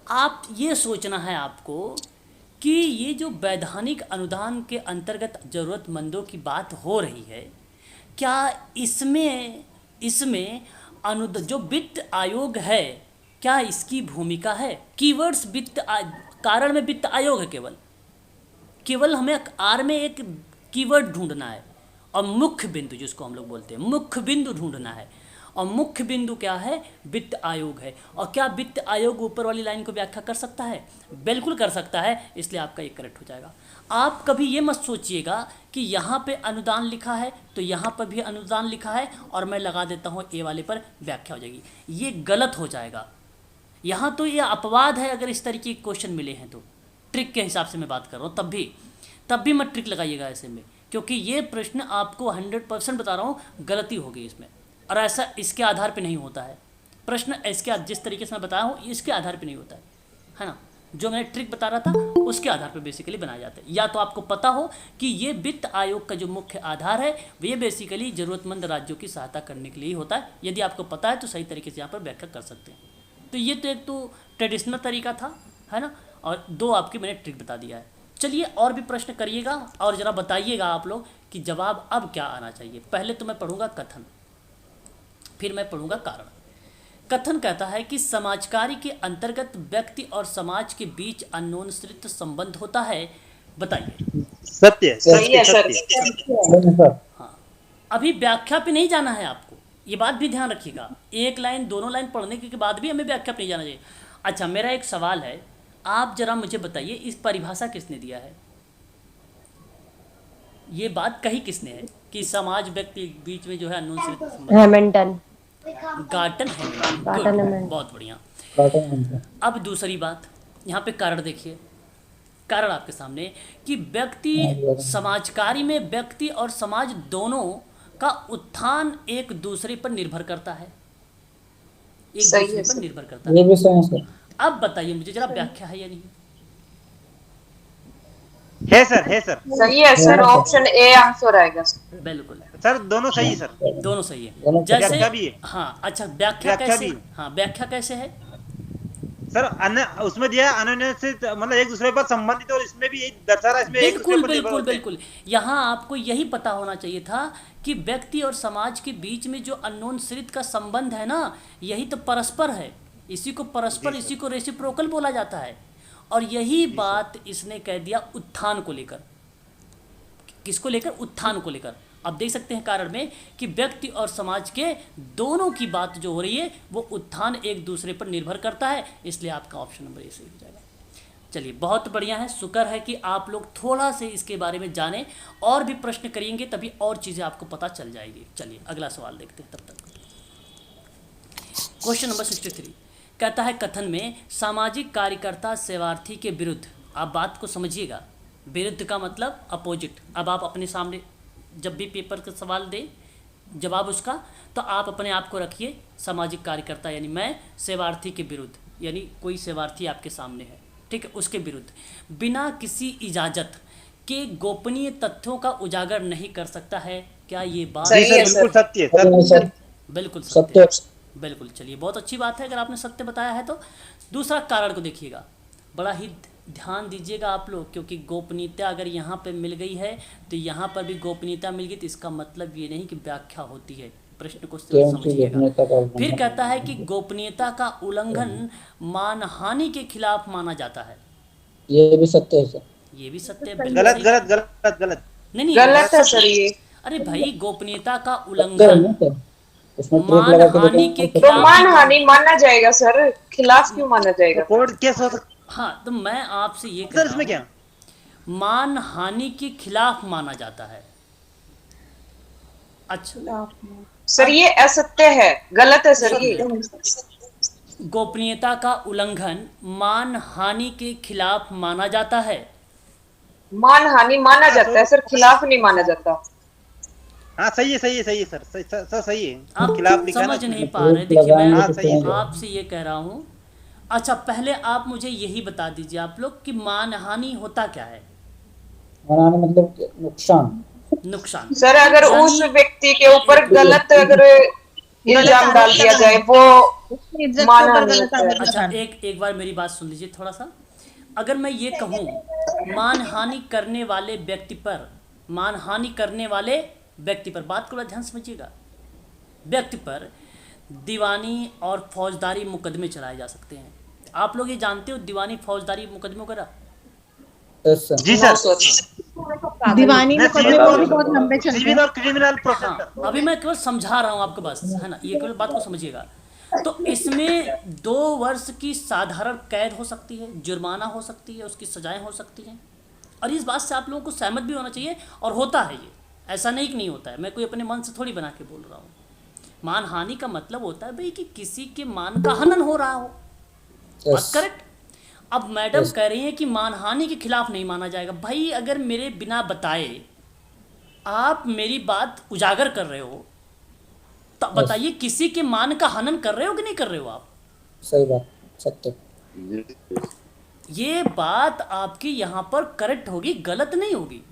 आप ये सोचना है आपको कि ये जो वैधानिक अनुदान के अंतर्गत ज़रूरतमंदों की बात हो रही है, क्या इसमें इसमें जो वित्त आयोग है, क्या इसकी भूमिका है? कीवर्ड्स कारण में वित्त आयोग है, केवल हमें आर में एक कीवर्ड ढूंढना है और मुख्य बिंदु, जिसको हम लोग बोलते हैं मुख्य बिंदु ढूंढना है। और मुख्य बिंदु क्या है? वित्त आयोग है। और क्या वित्त आयोग ऊपर वाली लाइन को व्याख्या कर सकता है? बिल्कुल कर सकता है, इसलिए आपका ये करेक्ट हो जाएगा। आप कभी ये मत सोचिएगा कि यहाँ पे अनुदान लिखा है तो यहाँ पर भी अनुदान लिखा है और मैं लगा देता हूँ ए वाले पर व्याख्या हो जाएगी, ये गलत हो जाएगा। यहाँ तो ये अपवाद है अगर इस तरीके के क्वेश्चन मिले हैं तो, ट्रिक के हिसाब से मैं बात कर रहा हूँ, तब भी मत ट्रिक लगाइएगा ऐसे में, क्योंकि ये प्रश्न आपको 100% बता रहा हूँ गलती होगी इसमें। और ऐसा इसके आधार पे नहीं होता है प्रश्न, इसके जिस तरीके से मैं बताया हूँ इसके आधार पे नहीं होता है ना। जो मैंने ट्रिक बता रहा था उसके आधार पे बेसिकली बनाया जाता है। या तो आपको पता हो कि ये वित्त आयोग का जो मुख्य आधार है ये बेसिकली ज़रूरतमंद राज्यों की सहायता करने के लिए होता है। यदि आपको पता है तो सही तरीके से यहाँ पर व्याख्या कर सकते हैं। तो ये तो एक तो ट्रेडिशनल तरीका था, है ना, और दो आपकी मैंने ट्रिक बता दिया है। चलिए और भी प्रश्न करिएगा और ज़रा बताइएगा आप लोग कि जवाब अब क्या आना चाहिए। पहले तो मैं पढ़ूंगा कथन, फिर मैं पढ़ूंगा कारण। कथन कहता है कि समाजकारी के अंतर्गत व्यक्ति और समाज के बीच अन्योन्यश्रित संबंध होता है। बताइए।
सत्य
सही है सर।
हाँ, अभी व्याख्या पे नहीं जाना है आपको, ये बात भी ध्यान रखिएगा। एक लाइन दोनों लाइन पढ़ने के बाद भी हमें व्याख्या पे नहीं जाना चाहिए। अच्छा, मेरा एक सवाल है, आप जरा मुझे बताइए इस परिभाषा किसने दिया है? ये बात कही किसने है कि समाज व्यक्ति के बीच में जो है अन्योन्यश्रित संबंध?
हैमिल्टन।
गार्टन है।
गार्टन है।
बहुत बढ़िया। अब दूसरी बात, यहाँ पे कारण देखिए, कारण आपके सामने कि व्यक्ति समाजकारी में व्यक्ति और समाज दोनों का उत्थान एक दूसरे पर निर्भर करता है, एक
सही
दूसरे
है
पर
सर।
निर्भर करता है।
ये भी सही है सर।
अब बताइए मुझे जरा व्याख्या है या नहीं?
है सर।
सही है सर, ऑप्शन ए आंसर आएगा सर।
बिल्कुल
सर दोनों सही है सर।
दोनों सही है।
दोनों
जैसे
व्याख्या भी है।
हाँ, अच्छा व्याख्या
व्याख्या
कैसे?
भी।
हाँ, व्याख्या कैसे है?
सर उसमें दिया अनन्य से मतलब एक दूसरे पर संबंधित, और इसमें भी यही दर्शा रहा है, इसमें एक दूसरे
बिल्कुल
पर निर्भर
बिल्कुल
होते हैं।
बिल्कुल। यहाँ आपको यही पता होना चाहिए था कि व्यक्ति और समाज के बीच में जो अन्योन्यश्रित का संबंध है ना, यही तो परस्पर है। इसी को परस्पर, इसी को रेसिप्रोकल बोला जाता है। और यही बात इसने कह दिया उत्थान को लेकर। किसको लेकर? उत्थान को लेकर। अब देख सकते हैं कारण में कि व्यक्ति और समाज के दोनों की बात जो हो रही है वो उत्थान एक दूसरे पर निर्भर करता है, इसलिए आपका ऑप्शन नंबर ए सही हो जाएगा। चलिए, बहुत बढ़िया है। शुक्र है कि आप लोग थोड़ा से इसके बारे में जाने, और भी प्रश्न करेंगे तभी और चीज़ें आपको पता चल जाएगी। चलिए अगला सवाल देखते हैं। तब तक क्वेश्चन नंबर 63 कहता है कथन में सामाजिक कार्यकर्ता सेवार्थी के विरुद्ध, आप बात को समझिएगा, विरुद्ध का मतलब अपोजिट। अब आप अपने सामने जब भी पेपर का सवाल दें जवाब उसका, तो आप अपने आप को रखिए सामाजिक कार्यकर्ता, यानी मैं सेवार्थी के विरुद्ध, यानी कोई सेवार्थी आपके सामने है, ठीक है, उसके विरुद्ध बिना किसी इजाज़त के गोपनीय तथ्यों का उजागर नहीं कर सकता है। क्या ये बात?
सही है
बिल्कुल
सर।
सत्य है सर।
बिल्कुल
सत्य।
बिल्कुल। चलिए, बहुत अच्छी बात है अगर आपने सत्य बताया है तो। दूसरा कारण को देखिएगा, बड़ा ही ध्यान दीजिएगा आप लोग, क्योंकि गोपनीयता अगर यहाँ पे मिल गई है तो यहाँ पर भी गोपनीयता मिल गई, तो इसका मतलब ये नहीं कि व्याख्या होती है। प्रश्न को समझिएगा। फिर कहता है कि गोपनीयता का उल्लंघन मानहानि के खिलाफ माना जाता है।
ये भी सत्य है सर।
ये भी सत्य है।
गलत गलत गलत गलत।
नहीं,
गलत है सर ये।
अरे भाई, गोपनीयता का
सत्य है
उल्लंघन
ना सर? इसमें ट्रिक लगा के
मानहानि के
देखो।
तो
खिलाफ।
मानहानि माना जाएगा सर, खिलाफ क्यों माना जाएगा?
कोड केस हो सकता
हाँ, तो मैं आपसे ये कह
सर,
रहा
इसमें
हूँ,
क्या?
मानहानि के खिलाफ माना जाता है। अच्छा,
सर ये असत्य है, गलत है सर ये।
गोपनीयता का उल्लंघन मानहानि के खिलाफ माना जाता है।
मानहानि माना जाता है सर, खिलाफ नहीं माना जाता।
हाँ सही है सर, सही है।
आप
खिलाफ लिखा
समझ
ना,
नहीं पा रहे। देखिए,
हाँ,
मैं
सही है।
आपसे ये कह रहा हूँ। अच्छा, पहले आप मुझे यही बता दीजिए आप लोग कि मानहानि होता क्या है?
मानहानि मतलब नुकसान।
नुकसान।
सर अगर उस व्यक्ति के ऊपर गलत अगर इल्जाम डाल दिया जाए वो मानहानि होता है।
अच्छा, एक बार मेरी बात सुन लीजिए थोड़ा सा। अगर मैं ये कहूँ मानहानि करने वाले व्यक्ति पर, मानहानि करने वाले व्यक्ति पर, बात को ध्यान समझिएगा, व्यक्ति पर दीवानी और फौजदारी मुकदमे चलाए जा सकते हैं। आप लोग ये जानते हो दीवानी फौजदारी मुकदमे वगैरह?
Yes sir.
जी
नो
सर।
सर।
दीवानी
नहीं,
मुकदमे
सिविल
और
और
भी बहुत लंबे चलते
सिविल
हैं।
और क्रिमिनल प्रोसेस
हाँ,
सर।
अभी मैं केवल समझा रहा हूँ आपको बस, है ना, ये केवल बात को समझिएगा। तो इसमें 2 वर्ष की साधारण कैद हो सकती है, जुर्माना हो सकती है, उसकी सजाएं हो सकती हैं। और इस बात से आप लोगों को सहमत भी होना चाहिए, और होता है ये, ऐसा नहीं कि नहीं होता है। मैं कोई अपने मन से थोड़ी बना के बोल रहा हूँ। मानहानि का मतलब होता है भाई कि किसी के मान का हनन हो रहा हो, बात
यस
करेक्ट। अब मैडम कह रही हैं कि मानहानि के खिलाफ नहीं माना जाएगा। भाई अगर मेरे बिना बताए आप मेरी बात उजागर कर रहे हो, तो बताइए किसी के मान का हनन कर रहे हो कि नहीं कर रहे हो आप?
सही बात, सत्य।
ये बात आपकी यहाँ पर करेक्ट होगी, गलत नहीं होगी।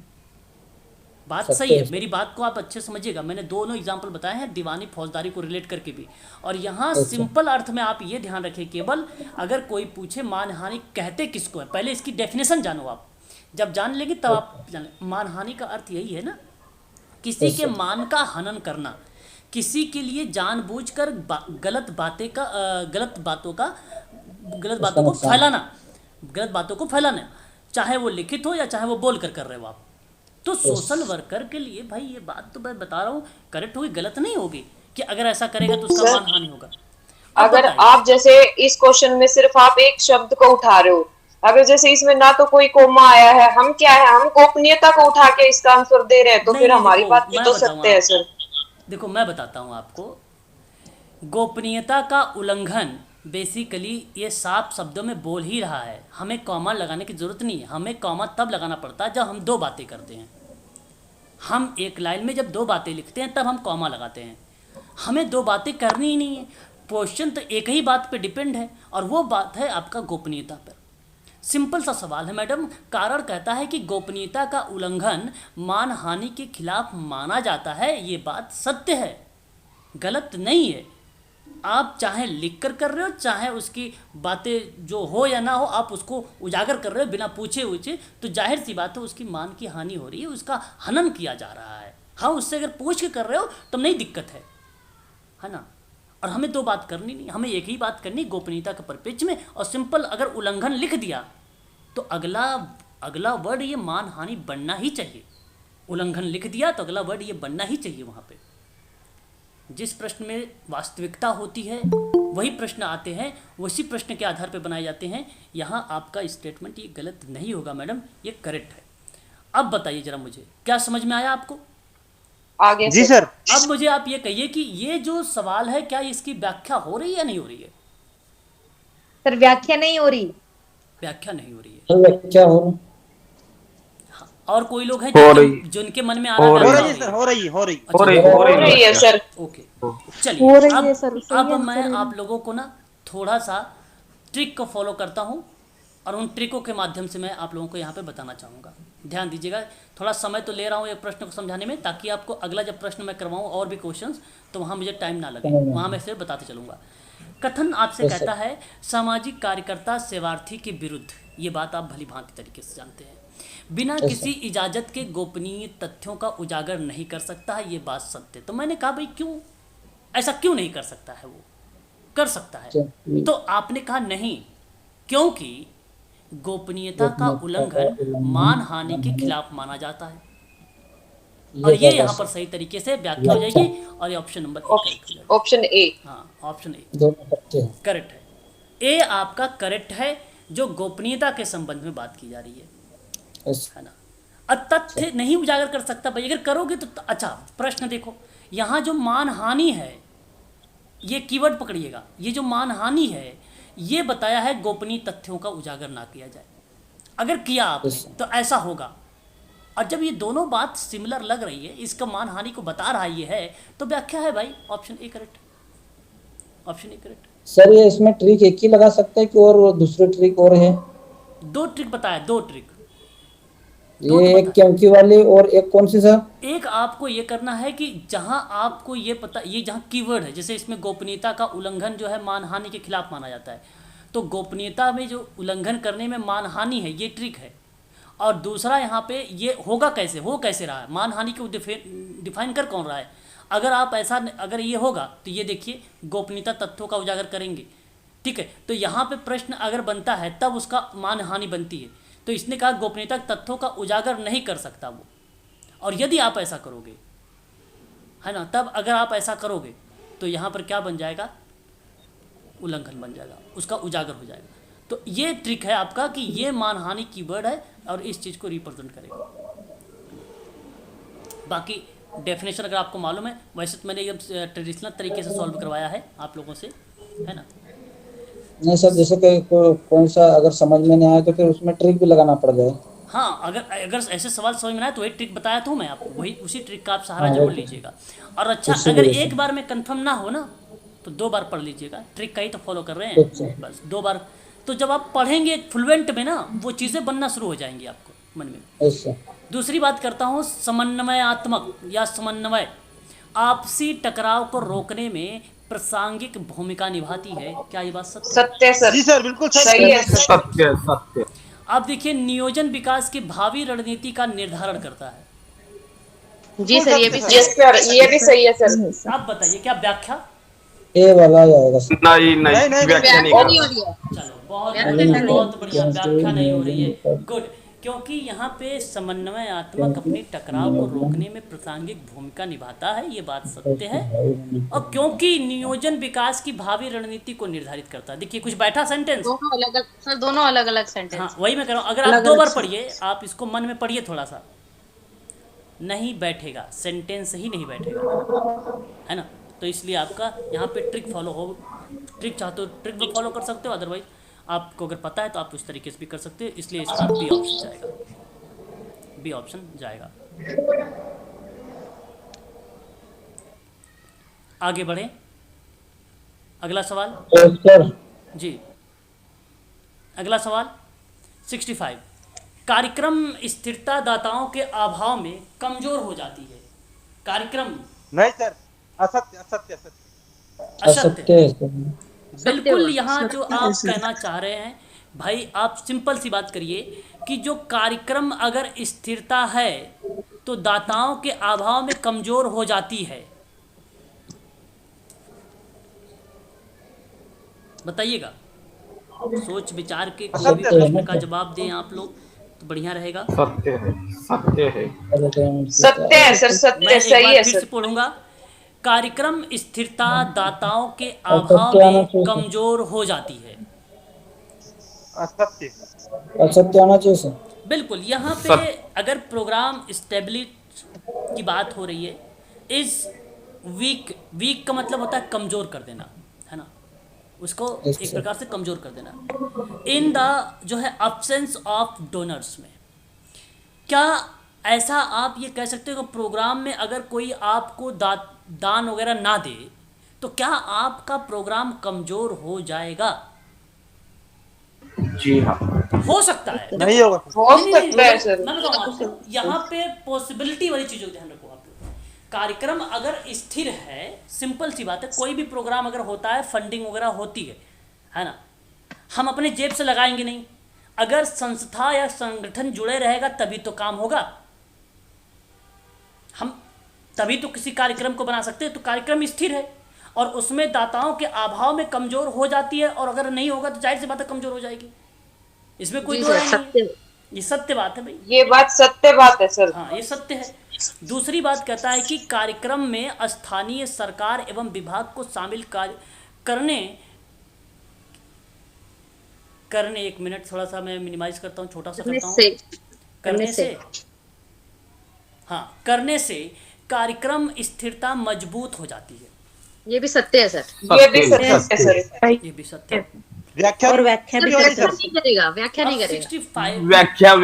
बात
सत्य
सही है,
है।
मेरी बात को आप अच्छे समझिएगा। मैंने दोनों एग्जाम्पल बताए हैं, दीवानी फौजदारी को रिलेट करके भी। और यहाँ
अच्छा।
सिंपल अर्थ में आप ये ध्यान रखें, केवल अगर कोई पूछे मानहानि कहते किसको है, पहले इसकी डेफिनेशन जानो आप। जब जान लेंगे तब आप जान। मानहानि का अर्थ यही है ना, किसी के
अच्छा।
मान का हनन करना, किसी के लिए जानबूझकर गलत बातें का गलत बातों को
नुकसान।
फैलाना, गलत बातों को फैलाना, चाहे वो लिखित हो या चाहे वो बोल कर रहे हो आप। तो सोशल वर्कर के लिए भाई ये बात तो मैं बता रहा हूँ करेक्ट होगी, गलत नहीं होगी कि अगर ऐसा करेगा तो उसका
सर,
मानहानि होगा। अब
अगर
बताइए।
आप जैसे इस क्वेश्चन में सिर्फ आप एक शब्द को उठा रहे हो, अगर जैसे इसमें ना तो कोई कोमा आया है, हम क्या है, हम गोपनीयता को उठा के इसका आंसर दे रहे हैं, तो
नहीं,
फिर
नहीं,
हमारी
देखो,
बात भी
मैं
तो
बताऊं
सत्य है
आपको।
सर।
देखो मैं बताता हूँ आपको, गोपनीयता का उल्लंघन बेसिकली ये साफ शब्दों में बोल ही रहा है। हमें कॉमा लगाने की जरूरत नहीं है। हमें कॉमा तब लगाना पड़ता है जब हम 2 बातें करते हैं। हम एक लाइन में जब 2 बातें लिखते हैं तब हम कॉमा लगाते हैं। हमें 2 बातें करनी ही नहीं है। क्वेश्चन तो एक ही बात पे डिपेंड है, और वो बात है आपका गोपनीयता पर। सिंपल सा सवाल है मैडम, कारण कहता है कि गोपनीयता का उल्लंघन मानहानि के खिलाफ माना जाता है। ये बात सत्य है, गलत नहीं है। आप चाहे लिख कर रहे हो, चाहे उसकी बातें जो हो या ना हो, आप उसको उजागर कर रहे हो बिना पूछे हुए, तो जाहिर सी बात है उसकी मान की हानि हो रही है, उसका हनन किया जा रहा है। हाँ, उससे अगर पूछ के कर रहे हो तो नहीं दिक्कत है ना। और हमें 2 बात करनी नहीं, हमें एक ही बात करनी गोपनीयता के परिप्रेक्ष्य में। और सिंपल अगर उल्लंघन लिख दिया तो अगला वर्ड ये मानहानि बनना ही चाहिए। उल्लंघन लिख दिया तो अगला वर्ड ये बनना ही चाहिए। वहाँ पे जिस प्रश्न में वास्तविकता होती है वही प्रश्न आते हैं, उसी प्रश्न के आधार पर बनाए जाते हैं। यहाँ आपका स्टेटमेंट ये गलत नहीं होगा मैडम, ये करेक्ट है। अब बताइए जरा, मुझे क्या समझ में आया आपको?
आगे
जी सर।
अब मुझे आप ये कहिए कि ये जो सवाल है क्या इसकी व्याख्या हो रही है या नहीं हो रही है?
सर व्याख्या नहीं हो रही।
व्याख्या नहीं हो रही है।
तो क्या हो
और कोई लोग हैं
हो रही।
जिनके मन में आ रहा
हो
हो
व्याख्या
रही है सर, हो रही हो रही।
अच्छा,
हो रही
हो रही है सर।
ओके,
हो
चलिए
रही है सर, सही
अब
आंसर
मैं
है।
आप लोगों को ना थोड़ा सा ट्रिक को फॉलो करता हूँ, और उन ट्रिकों के माध्यम से मैं आप लोगों को यहाँ पे बताना चाहूँगा। ध्यान दीजिएगा, थोड़ा समय तो ले रहा हूँ एक प्रश्न को समझाने में, ताकि आपको अगला जब प्रश्न मैं करवाऊँ और भी क्वेश्चंस, तो वहाँ मुझे टाइम ना लगे, वहाँ मैं सिर्फ बताते चलूँगा। कथन आपसे कहता है सामाजिक कार्यकर्ता सेवार्थी के विरुद्ध, ये बात आप भली भांति तरीके से जानते हैं, बिना किसी इजाज़त के गोपनीय तथ्यों का उजागर नहीं कर सकता है। ये बात सत्य। तो मैंने कहा भाई क्यों ऐसा क्यों नहीं कर सकता है? वो कर सकता है। तो आपने कहा नहीं, क्योंकि गोपनीयता का उल्लंघन मानहानि के खिलाफ माना जाता है। और ये यहाँ पर सही तरीके से व्याख्या हो जाएगी, और ये option number A,
option A.
हाँ, ऑप्शन ए
दोनों सत्य है।
करेक्ट है। ए आपका करेक्ट है, जो गोपनीयता के संबंध में बात की जा रही है ना। तथ्य नहीं उजागर कर सकता भाई, अगर करोगे तो अच्छा। प्रश्न देखो, यहाँ जो मानहानि है, ये कीवर्ड पकड़िएगा, ये जो मानहानि है ये बताया है गोपनीय तथ्यों का उजागर ना किया जाए। अगर किया आपने तो ऐसा होगा। और जब ये दोनों बात सिमिलर लग रही है, इसका मानहानि को बता रहा ये है, तो व्याख्या है भाई option A correct. Option A correct.
Sir ये इसमें ट्रिक एक ही लगा सकता है कि और दूसरी ट्रिक और है?
2 ट्रिक बताया, 2 ट्रिक।
ये एक क्योंकि वाली, और एक कौन सी सर?
एक आपको ये करना है कि जहां आपको ये पता, ये जहां कीवर्ड है, जैसे इसमें गोपनीयता का उल्लंघन जो है मानहानि के खिलाफ माना जाता है, तो गोपनीयता में जो उल्लंघन करने में मानहानि है, ये ट्रिक है। और दूसरा यहाँ पे ये होगा कैसे, हो कैसे रहा है, मानहानि को डिफाइन कर कौन रहा है? अगर आप ऐसा अगर ये होगा तो ये देखिए गोपनीयता तथ्यों का उजागर करेंगे, ठीक है। तो यहाँ पे प्रश्न अगर बनता है तब उसका मानहानि बनती है। तो इसने कहा गोपनीयता तथ्यों का उजागर नहीं कर सकता वो, और यदि आप ऐसा करोगे, है ना, तब अगर आप ऐसा करोगे तो यहाँ पर क्या बन जाएगा, उल्लंघन बन जाएगा, उसका उजागर हो जाएगा। तो ये ट्रिक है आपका कि ये मानहानि कीवर्ड है और इस चीज़ को रिप्रेजेंट करेगा। बाकी डेफिनेशन अगर आपको मालूम है, वैसे तो मैंने एकदम ट्रेडिशनल तरीके से सॉल्व करवाया है आप लोगों से, है ना।
नहीं सर, जैसे कि कौन सा अगर समझ में नहीं आया तो फिर उसमें ट्रिक भी लगाना पड़ जाए।
हाँ, अगर ऐसे सवाल समझ में आए तो वही ट्रिक बताया था मैं आपको, वही उसी ट्रिक का आप सहारा
हाँ,
जरूर
वही।
लीजिएगा। और अच्छा,
उससे
अगर
भी
एक बार में कंफर्म ना हो ना तो 2 बार पढ़ लीजिएगा, ट्रिक का ही तो फॉलो कर रहे
अच्छा।
हैं, बस 2 बार। तो जब आप पढ़ेंगे फ्लुएंट में ना, वो चीज़ें बनना शुरू हो जाएंगी आपको मन में।
ऐसा।
दूसरी बात करता हूँ, समन्वयात्मक या समन्वय आपसी टकराव को रोकने में प्रासंगिक भूमिका निभाती है। क्या ये बात सत्य है?
सत्य सर,
जी सर, बिल्कुल
सही है सर।
सत्य सत्य।
आप देखिए, नियोजन विकास की भावी रणनीति का निर्धारण करता है।
जी सर, ये भी
यस सर, ये भी सही है सर।
आप बताइए क्या व्याख्या?
ए वाला आएगा सर।
नहीं
नहीं, नहीं,
व्याख्या नहीं
व्याख्या नहीं
करता।
हो रही है।
चलो बहुत
व्याख्या
बढ़िया,
नहीं।
बहुत बढ़िया, व्याख्या नहीं हो रही है, गुड। क्योंकि यहाँ पे समन्वयात्मक अपने टकराव को रोकने में प्रासंगिक भूमिका निभाता है, ये बात सत्य है। और क्योंकि नियोजन विकास की भावी रणनीति को निर्धारित करता है। देखिए कुछ बैठा सेंटेंस,
दोनों अलग अलग सर, दोनों अलग अलग
हाँ
सेंटेंस।
वही मैं कह रहा हूँ। अगर आप 2 बार पढ़िए, आप इसको मन में पढ़िए थोड़ा सा, नहीं बैठेगा, सेंटेंस ही नहीं बैठेगा, है ना। तो इसलिए आपका यहाँ पे ट्रिक फॉलो हो, ट्रिक चाहते हो ट्रिक भी फॉलो कर सकते हो, अदरवाइज आपको अगर पता है तो आप उस तरीके से भी कर सकते हो। इसलिए इसका बी ऑप्शन जाएगा, बी ऑप्शन जाएगा। आगे बढ़ें, अगला सवाल
तो सर
जी, अगला सवाल 65। कार्यक्रम स्थिरता दाताओं के अभाव में कमजोर हो जाती है। कार्यक्रम
नहीं सर, असत्य असत्य असत्य।
असत्य,
है सर।
बिल्कुल। यहाँ जो आप कहना चाह रहे हैं भाई, आप सिंपल सी बात करिए कि जो कार्यक्रम अगर स्थिरता है तो दाताओं के अभाव में कमजोर हो जाती है। बताइएगा, सोच विचार के कोई भी प्रश्न का जवाब दें आप लोग तो बढ़िया रहेगा।
सत्य है, सत्य है।
सत्य है सर,
मैं
सत्य
एक
सही
बार
है
फिर से
सर।
पढ़ूंगा। कार्यक्रम स्थिरता दाताओं के अभाव में कमजोर हो जाती है।
असत्य।
असत्य आना चाहिए सर।
बिल्कुल। यहाँ पे अगर प्रोग्राम स्टेबिलिटी की बात हो रही है, इज वीक, वीक का मतलब होता है कमजोर कर देना, है ना, उसको एक प्रकार से कमजोर कर देना। इन द जो है अब्सेंस ऑफ डोनर्स में, क्या ऐसा आप ये कह सकते हो कि प्रोग्राम में अगर कोई आपको दान वगैरह ना दे तो क्या आपका प्रोग्राम कमजोर हो जाएगा?
जी हाँ।
हो सकता है,
नहीं होगा।
हो
नहीं, नहीं,
सकता है
नहीं,
सर।
मैं बताऊं आपको, यहाँ पे पॉसिबिलिटी वाली चीजों का ध्यान रखो आप लोग। कार्यक्रम अगर स्थिर है, सिंपल सी बात है, कोई भी प्रोग्राम अगर होता है, फंडिंग वगैरह होती है ना, हम अपने जेब से लगाएंगे नहीं। अगर संस्था या संगठन जुड़े रहेगा तभी तो काम होगा, हम तभी तो किसी कार्यक्रम को बना सकते हैं। तो कार्यक्रम स्थिर है और उसमें दाताओं के अभाव में कमजोर हो जाती है, और अगर नहीं होगा तो जाहिर सी बात है कमजोर हो जाएगी, इसमें कोई दो राय नहीं है। ये सत्य बात है भाई,
ये बात सत्य बात है सर।
हाँ ये सत्य है। दूसरी बात कहता है कि कार्यक्रम में स्थानीय सरकार एवं विभाग को शामिल कार्य करने एक मिनट, थोड़ा सा मैं मिनिमाइज करता हूँ, छोटा सा करता हूँ। करने से कार्यक्रम स्थिरता मजबूत हो जाती है।
ये भी सत्य है सर।
ये भी सत्य है सर।
ये भी सत्य है।
व्याख्या
और व्याख्या भी
होगी सर।
नहीं करेगा, व्याख्या नहीं
अब
करेगा,
65
व्याख्या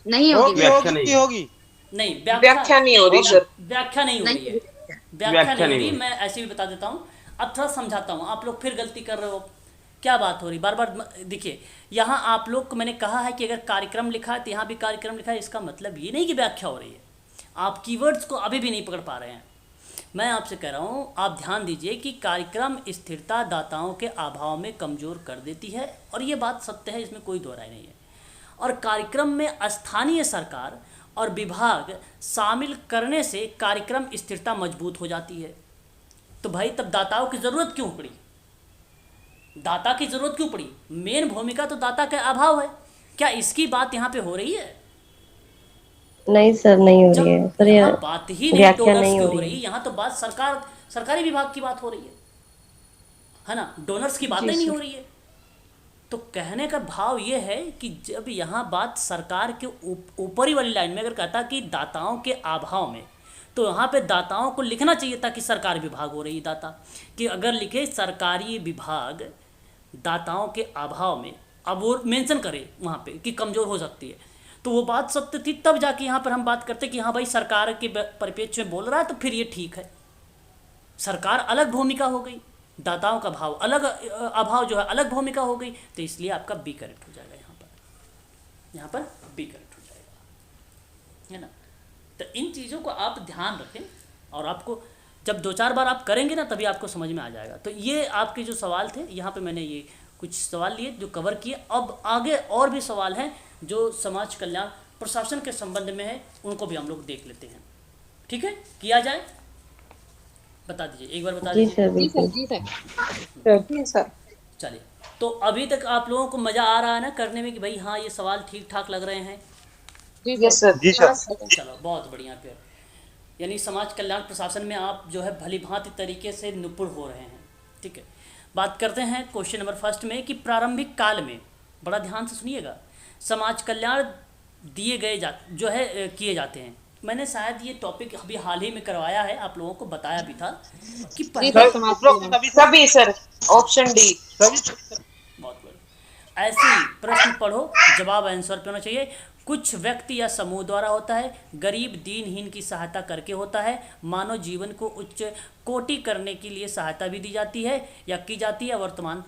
नहीं होगी।
व्याख्या नहीं।
होगी।
नहीं,
व्याख्या नहीं हो रही सर।
व्याख्या नहीं हो रही है, व्याख्या नहीं हो रही। मैं ऐसे भी बता देता हूँ, अब थोड़ा समझाता हूँ। आप लोग फिर गलती कर रहे हो, क्या बात हो रही बार बार। देखिए यहाँ आप लोग को मैंने कहा है कि अगर कार्यक्रम लिखा है तो यहाँ भी कार्यक्रम लिखा है, इसका मतलब ये नहीं कि व्याख्या हो रही है। आप कीवर्ड्स को अभी भी नहीं पकड़ पा रहे हैं। मैं आपसे कह रहा हूँ, आप ध्यान दीजिए कि कार्यक्रम स्थिरता दाताओं के अभाव में कमज़ोर कर देती है, और ये बात सत्य है, इसमें कोई दो राय नहीं है। और कार्यक्रम में स्थानीय सरकार और विभाग शामिल करने से कार्यक्रम स्थिरता मजबूत हो जाती है। तो भाई तब दाताओं की ज़रूरत क्यों पड़ी? दाता की ज़रूरत क्यों पड़ी? मेन भूमिका तो दाता का अभाव है। क्या इसकी बात यहाँ पे हो रही है?
नहीं सर, नहीं हो रही है
जब
सर, ये
यहाँ बात ही नहीं
व्याख्या
डोनर्स
नहीं
की
हो
हो
रही
रही, यहाँ तो बात सरकारी विभाग की बात हो रही है ना? डोनर्स की बात ही नहीं हो रही है। तो कहने का भाव ये है कि जब यहाँ बात सरकार के ऊपरी वाली लाइन में अगर कहता कि दाताओं के अभाव में, तो यहाँ पे दाताओं को लिखना चाहिए था कि सरकारी विभाग हो रही है दाता, कि अगर लिखे सरकारी विभाग दाताओं के अभाव में, अब वो मेंशन करे वहाँ पे कि कमज़ोर हो सकती है, तो वो बात सत्य थी। तब जाके यहाँ पर हम बात करते कि हाँ भाई सरकार के परिप्रेक्ष्य में बोल रहा है तो फिर ये ठीक है। सरकार अलग भूमिका हो गई, दाताओं का भाव अलग, अभाव जो है अलग भूमिका हो गई, तो इसलिए आपका बी करेक्ट हो जाएगा यहाँ पर बी करेक्ट हो जाएगा, है ना? तो इन चीज़ों को आप ध्यान रखें और आपको जब 2-4 बार आप करेंगे ना तभी आपको समझ में आ जाएगा। तो ये आपके जो सवाल थे यहाँ पे मैंने ये कुछ सवाल लिए जो कवर किए। अब आगे और भी सवाल हैं जो समाज कल्याण प्रशासन के संबंध में है, उनको भी हम लोग देख लेते हैं। ठीक है, किया जाए? बता दीजिए, एक बार बता
जी
दीजिए।
सर, बिल्कुल।
जी सर।
सर
चलिए, तो अभी तक आप लोगों को मज़ा आ रहा है ना करने में कि भाई हाँ ये सवाल ठीक ठाक लग रहे हैं?
Yes sir.
जी सर।
चलो बहुत बढ़िया। फिर यानी समाज कल्याण प्रशासन में आप जो है भली भांति तरीके से निपुण हो रहे हैं। ठीक है, बात करते हैं क्वेश्चन नंबर फर्स्ट में कि प्रारंभिक काल में, बड़ा ध्यान से सुनिएगा, समाज कल्याण दिए गए किए जाते हैं। मैंने शायद ये टॉपिक अभी हाल ही में करवाया है, आप लोगों को बताया भी था कि
सभी सर, ऑप्शन डी।
बहुत बढ़िया। ऐसे ही प्रश्न पढ़ो, जवाब आंसर पे होना चाहिए। कुछ व्यक्ति या समूह द्वारा होता है, गरीब दीनहीन की सहायता करके होता है, मानव जीवन को उच्च कोटि करने के लिए सहायता भी दी जाती है या की जाती है। वर्तमान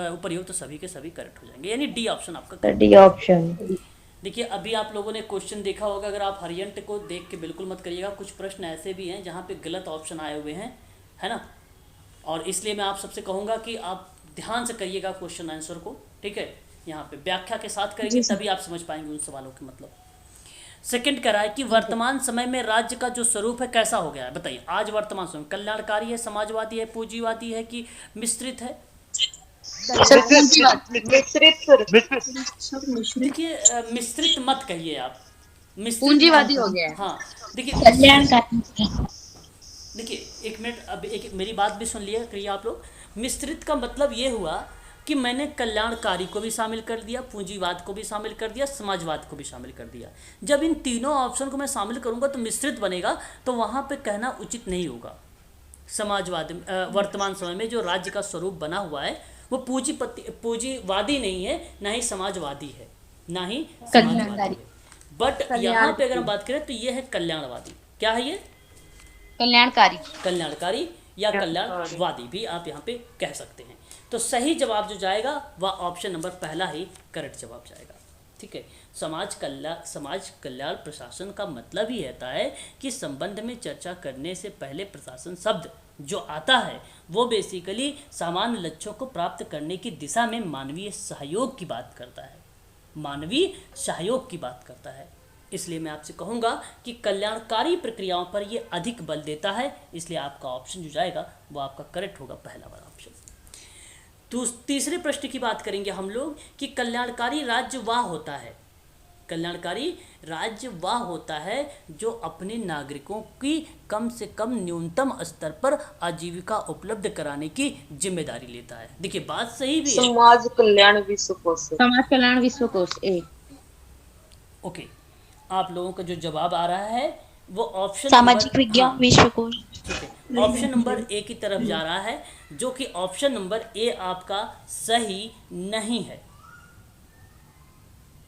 उपयुक्त तो सभी के सभी करेक्ट हो जाएंगे, यानी डी ऑप्शन आपका।
D option.
देखिए अभी आप लोगों ने क्वेश्चन देखा होगा, अगर आप हरियंट को देख के बिल्कुल मत करिएगा, कुछ प्रश्न ऐसे भी हैं जहाँ पे गलत ऑप्शन आए हुए हैं, है ना? और इसलिए मैं आप सबसे कहूँगा कि आप ध्यान से करिएगा क्वेश्चन आंसर को। ठीक है, यहाँ पे व्याख्या के साथ करेंगे तभी आप समझ पाएंगे उन सवालों के मतलब। सेकंड कह रहा है कि वर्तमान समय में राज्य का जो स्वरूप है कैसा हो गया है? बताइए, आज वर्तमान समय कल्याणकारी है, समाजवादी है, पूंजीवादी है कि मिश्रित है? देखिए मिश्रित मत कहिए आप,
पूंजीवादी हो गया है।
हाँ देखिए, देखिए एक मिनट, अब एक मेरी बात भी सुन लिया करिए आप लोग। मिश्रित का मतलब ये हुआ कि मैंने कल्याणकारी को भी शामिल कर दिया, पूंजीवाद को भी शामिल कर दिया, समाजवाद को भी शामिल कर दिया। जब इन तीनों ऑप्शन को मैं शामिल करूंगा तो मिश्रित बनेगा, तो वहाँ पे कहना उचित नहीं होगा। समाजवाद वर्तमान समय में जो राज्य का स्वरूप बना हुआ है वो पूंजीवादी नहीं है, ना ही समाजवादी है, ना ही समाजवादी है। बट यहाँ पे अगर हम बात करें तो ये है कल्याणवादी। क्या है ये? कल्याणकारी या कल्याणवादी भी आप यहाँ पे कह सकते हैं। तो सही जवाब जो जाएगा वह ऑप्शन नंबर पहला ही करेक्ट जवाब जाएगा। ठीक है, समाज कल्याण प्रशासन का मतलब ही रहता है कि संबंध में चर्चा करने से पहले प्रशासन शब्द जो आता है वो बेसिकली सामान्य लक्ष्यों को प्राप्त करने की दिशा में मानवीय सहयोग की बात करता है, मानवीय सहयोग की बात करता है। इसलिए मैं आपसे कहूँगा कि कल्याणकारी प्रक्रियाओं पर ये अधिक बल देता है, इसलिए आपका ऑप्शन जो जाएगा वो आपका करेक्ट होगा, पहला वाला ऑप्शन। तो तीसरे प्रश्न की बात करेंगे हम लोग कि कल्याणकारी राज्य वह होता है, कल्याणकारी राज्य वह होता है जो अपने नागरिकों की कम से कम न्यूनतम स्तर पर आजीविका उपलब्ध कराने की जिम्मेदारी लेता है। देखिए बात सही भी है।
समाज कल्याण विश्व कोश ए।
ओके, आप लोगों का जो जवाब आ रहा है वो ऑप्शन
सामाजिक विज्ञान विश्व कोश।
ठीक है, ऑप्शन नंबर ए की तरफ जा रहा है, जो कि ऑप्शन नंबर ए आपका सही नहीं है।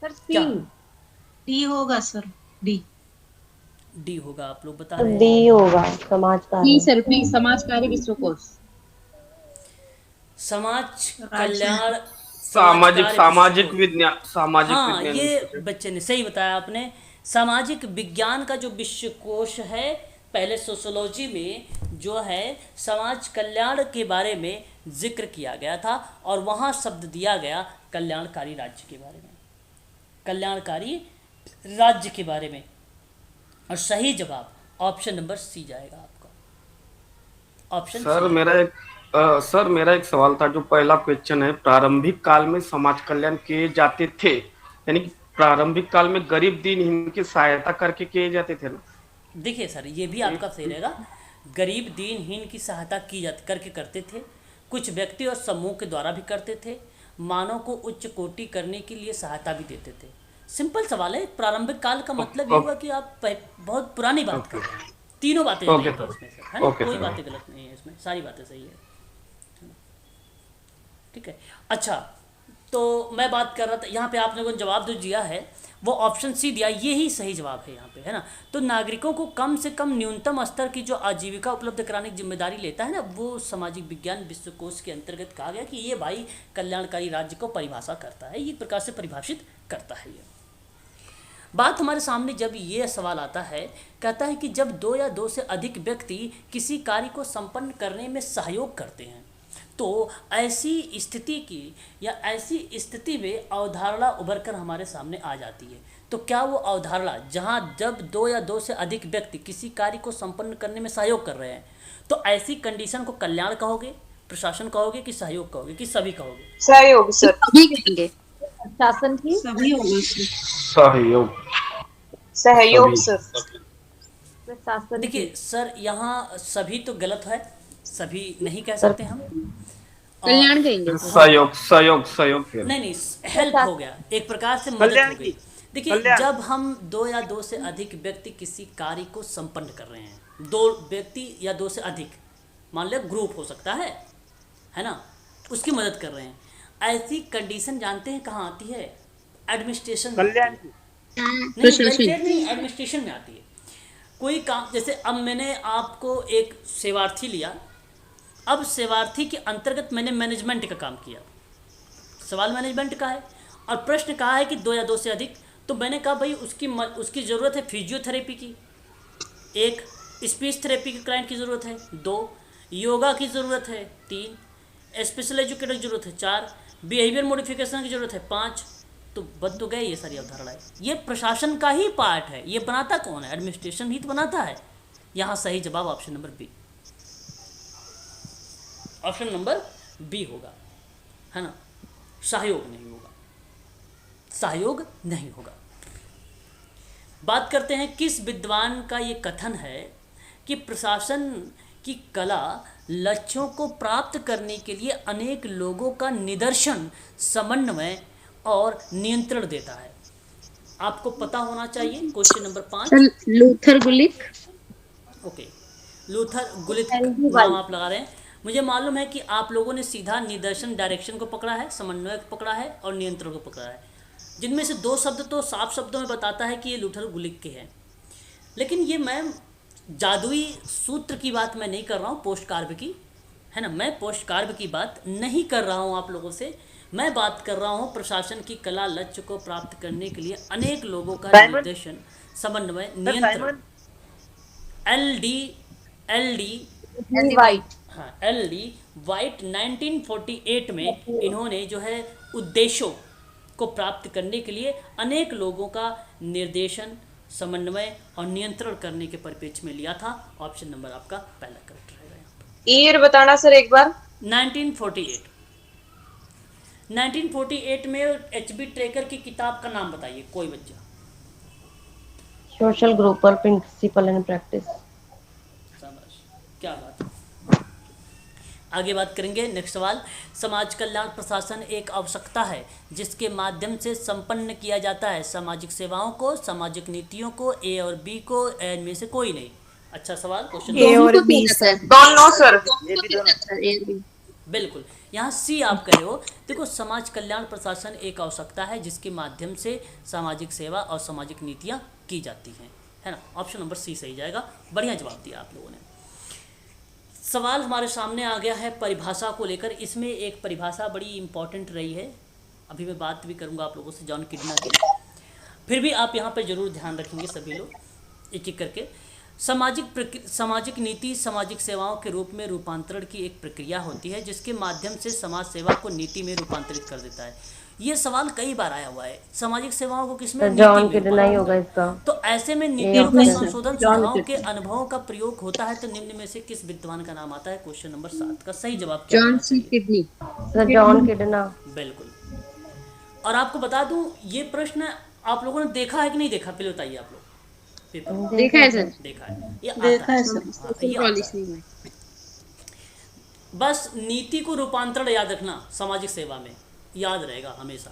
क्या
डी होगा सर?
डी होगा, आप लोग बता रहे हैं।
डी होगा, समाजकारी।
सर बी, समाजकारी विश्व कोश।
समाज कल्याण
सामाजिक विज्ञान,
हाँ ये बच्चे ने सही बताया आपने। सामाजिक विज्ञान का जो विश्वकोश है, पहले सोशियोलॉजी में जो है समाज कल्याण के बारे में जिक्र किया गया था और वहाँ शब्द दिया गया कल्याणकारी राज्य के बारे में, कल्याणकारी राज्य के बारे में। और सही जवाब ऑप्शन नंबर सी जाएगा आपका, ऑप्शन
सर
सी।
सर मेरा एक सवाल था, जो पहला क्वेश्चन है, प्रारंभिक काल में समाज कल्याण किए जाते थे, यानी कि प्रारंभिक काल में गरीब दीनहीन की सहायता करके किए जाते थे ना?
देखिए सर, ये भी आपका सही रहेगा। गरीब दीनहीन की सहायता की जाती करके करते थे, कुछ व्यक्ति और समूह के द्वारा भी करते थे, मानव को उच्च कोटि करने के लिए सहायता भी देते थे। सिंपल सवाल है। प्रारंभिक काल का मतलब ये हुआ कि आप बहुत पुरानी बात कर रहे हैं। तीनों बातें सही हैं इसमें सर, है ना? कोई बातें गलत नहीं है इसमें, सारी बातें सही है। ठीक है, अच्छा, तो मैं बात कर रहा था यहाँ पे आप लोगों ने जवाब जो दिया है वो ऑप्शन सी दिया, ये ही सही जवाब है यहाँ पे, है ना? तो नागरिकों को कम से कम न्यूनतम स्तर की जो आजीविका उपलब्ध कराने की जिम्मेदारी लेता है ना, वो सामाजिक विज्ञान विश्वकोश के अंतर्गत कहा गया कि ये भाई कल्याणकारी राज्य को परिभाषा करता है, ये प्रकार से परिभाषित करता है। ये बात हमारे सामने जब ये सवाल आता है, कहता है कि जब दो या दो से अधिक व्यक्ति किसी कार्य को संपन्न करने में सहयोग करते हैं तो ऐसी स्थिति की या ऐसी स्थिति में अवधारणा उभर कर हमारे सामने आ जाती है। तो क्या वो अवधारणा जहाँ जब दो या दो से अधिक व्यक्ति किसी कार्य को संपन्न करने में सहयोग कर रहे हैं, तो ऐसी कंडीशन को कल्याण कहोगे, प्रशासन कहोगे कि सहयोग कहोगे कि सभी कहोगे?
सहयोग सर।
सभी कहेंगे। शासन की
सभी होगा सर।
सहयोग।
सहयोग सर।
प्रशासन।
देखिए सर, यहाँ सभी तो गलत है, सभी नहीं कह सकते हम।
कल्याण कहेंगे।
सहयोग सहयोग सहयोग फिर
नहीं, हेल्प हो गया, एक प्रकार से मदद हो गई। देखिए, जब हम दो या दो से अधिक व्यक्ति किसी कार्य को संपन्न कर रहे हैं, दो व्यक्ति या दो से अधिक, मान लो ग्रुप हो सकता है ना, उसकी मदद कर रहे हैं, ऐसी कंडीशन जानते हैं कहाँ आती है? एडमिनिस्ट्रेशन
कल्याण
नहीं, वेलफेयर नहीं, एडमिनिस्ट्रेशन में आती है। कोई काम, जैसे अब मैंने आपको एक सेवार्थी लिया, अब सेवार्थी के अंतर्गत मैंने मैनेजमेंट का काम किया, सवाल मैनेजमेंट का है और प्रश्न कहा है कि दो या दो से अधिक, तो मैंने कहा भाई उसकी ज़रूरत है फिजियोथेरेपी की, एक स्पीच थेरेपी की क्लाइंट की ज़रूरत है, दो योगा की ज़रूरत है, तीन स्पेशल एजुकेटर की ज़रूरत है, चार बिहेवियर मॉडिफिकेशन की ज़रूरत है, पाँच। तो बन तो गए ये सारी अवधारणाएं। ये प्रशासन का ही पार्ट है, ये बनाता कौन है? एडमिनिस्ट्रेशन ही तो बनाता है। यहाँ सही जवाब option number B, option number B होगा, है ना? सहयोग नहीं होगा, सहयोग नहीं होगा। बात करते हैं किस विद्वान का ये कथन है कि प्रशासन की कला लक्ष्यों को प्राप्त करने के लिए अनेक लोगों का निदर्शन, समन्वय और नियंत्रण देता है। आपको पता होना चाहिए। क्वेश्चन नंबर 5,
लूथर गुलिक।
ओके, लूथर गुलिक नाम आप लगा रहे हैं। मुझे मालूम है कि आप लोगों ने सीधा निदर्शन, डायरेक्शन को पकड़ा है, समन्वय को पकड़ा है और नियंत्रण को पकड़ा है, जिनमें से दो शब्द तो साफ शब्दों में बताता है कि ये लूथर गुलिक के हैं। लेकिन ये मैं जादुई सूत्र की बात मैं नहीं कर रहा हूँ, पोस्ट कार्य की, है ना? मैं पोस्ट कार्य की बात नहीं कर रहा हूँ आप लोगों से। मैं बात कर रहा हूँ प्रशासन की कला लक्ष्य को प्राप्त करने के लिए अनेक लोगों का निर्देशन, समन्वय, नियंत्रण। एल डी वाइट 1948 में इन्होंने जो है उद्देश्यों को प्राप्त करने के लिए अनेक लोगों का निर्देशन, समन्वय और नियंत्रण करने के परिप्रेक्ष्य में लिया था। ऑप्शन नंबर आपका पहला करेक्ट रहेगा।
ईयर बताना सर एक बार।
1948 में एचबी ट्रेकर की किताब का नाम बताइए कोई बच्चा।
Social group principal and practice.
शाबाश, क्या बात है। आगे बात करेंगे। नेक्स्ट सवाल, समाज कल्याण प्रशासन एक आवश्यकता है जिसके माध्यम से संपन्न किया जाता है सामाजिक सेवाओं को, सामाजिक नीतियों को, ए और बी को, इनमें से कोई नहीं। अच्छा सवाल, क्वेश्चन
ए और बी सर, दोनों सर।
बिल्कुल, यहाँ सी आप कह रहे हो। देखो, समाज कल्याण प्रशासन एक आवश्यकता है जिसके माध्यम से सामाजिक सेवा और सामाजिक नीतियाँ की जाती हैं, है ना? ऑप्शन नंबर सी सही जाएगा। बढ़िया जवाब दिया आप लोगों ने। सवाल हमारे सामने आ गया है परिभाषा को लेकर। इसमें एक परिभाषा बड़ी इंपॉर्टेंट रही है, अभी मैं बात भी करूँगा आप लोगों से जॉन किडना की, फिर भी आप यहाँ पर ज़रूर ध्यान रखेंगे सभी लोग एक एक करके। सामाजिक नीति सामाजिक सेवाओं के रूप में रूपांतरण की एक प्रक्रिया होती है जिसके माध्यम से समाज सेवा को नीति में रूपांतरित कर देता है। ये सवाल कई बार आया हुआ है। सामाजिक सेवाओं को किसमें?
सर जॉन
नीति में
किडना ही होगा इसका।
तो ऐसे में
ये
नीतियों का
ऑप्शन
संशोधन
जॉन
सुझाव के
किडना।
अनुभवों का प्रयोग होता है तो निम्न में से किस विद्वान का नाम आता है? क्वेश्चन नंबर 7 का सही जवाब क्या
जॉन
होना
सी
चाहिए?
किडनी।
Sir John kidney.
बिल्कुल। और आपको बता दूं ये प्रश्न आप लोगों ने देखा है कि नहीं देखा, पहले बताइए आप लोग। पेपर
देखा है सर।
देखा है, ये आता
देखा
है।
है सर।
हाँ, ये आता है। बस नीति को रूपांतरण याद रखना सामाजिक सेवा में, याद रहेगा हमेशा।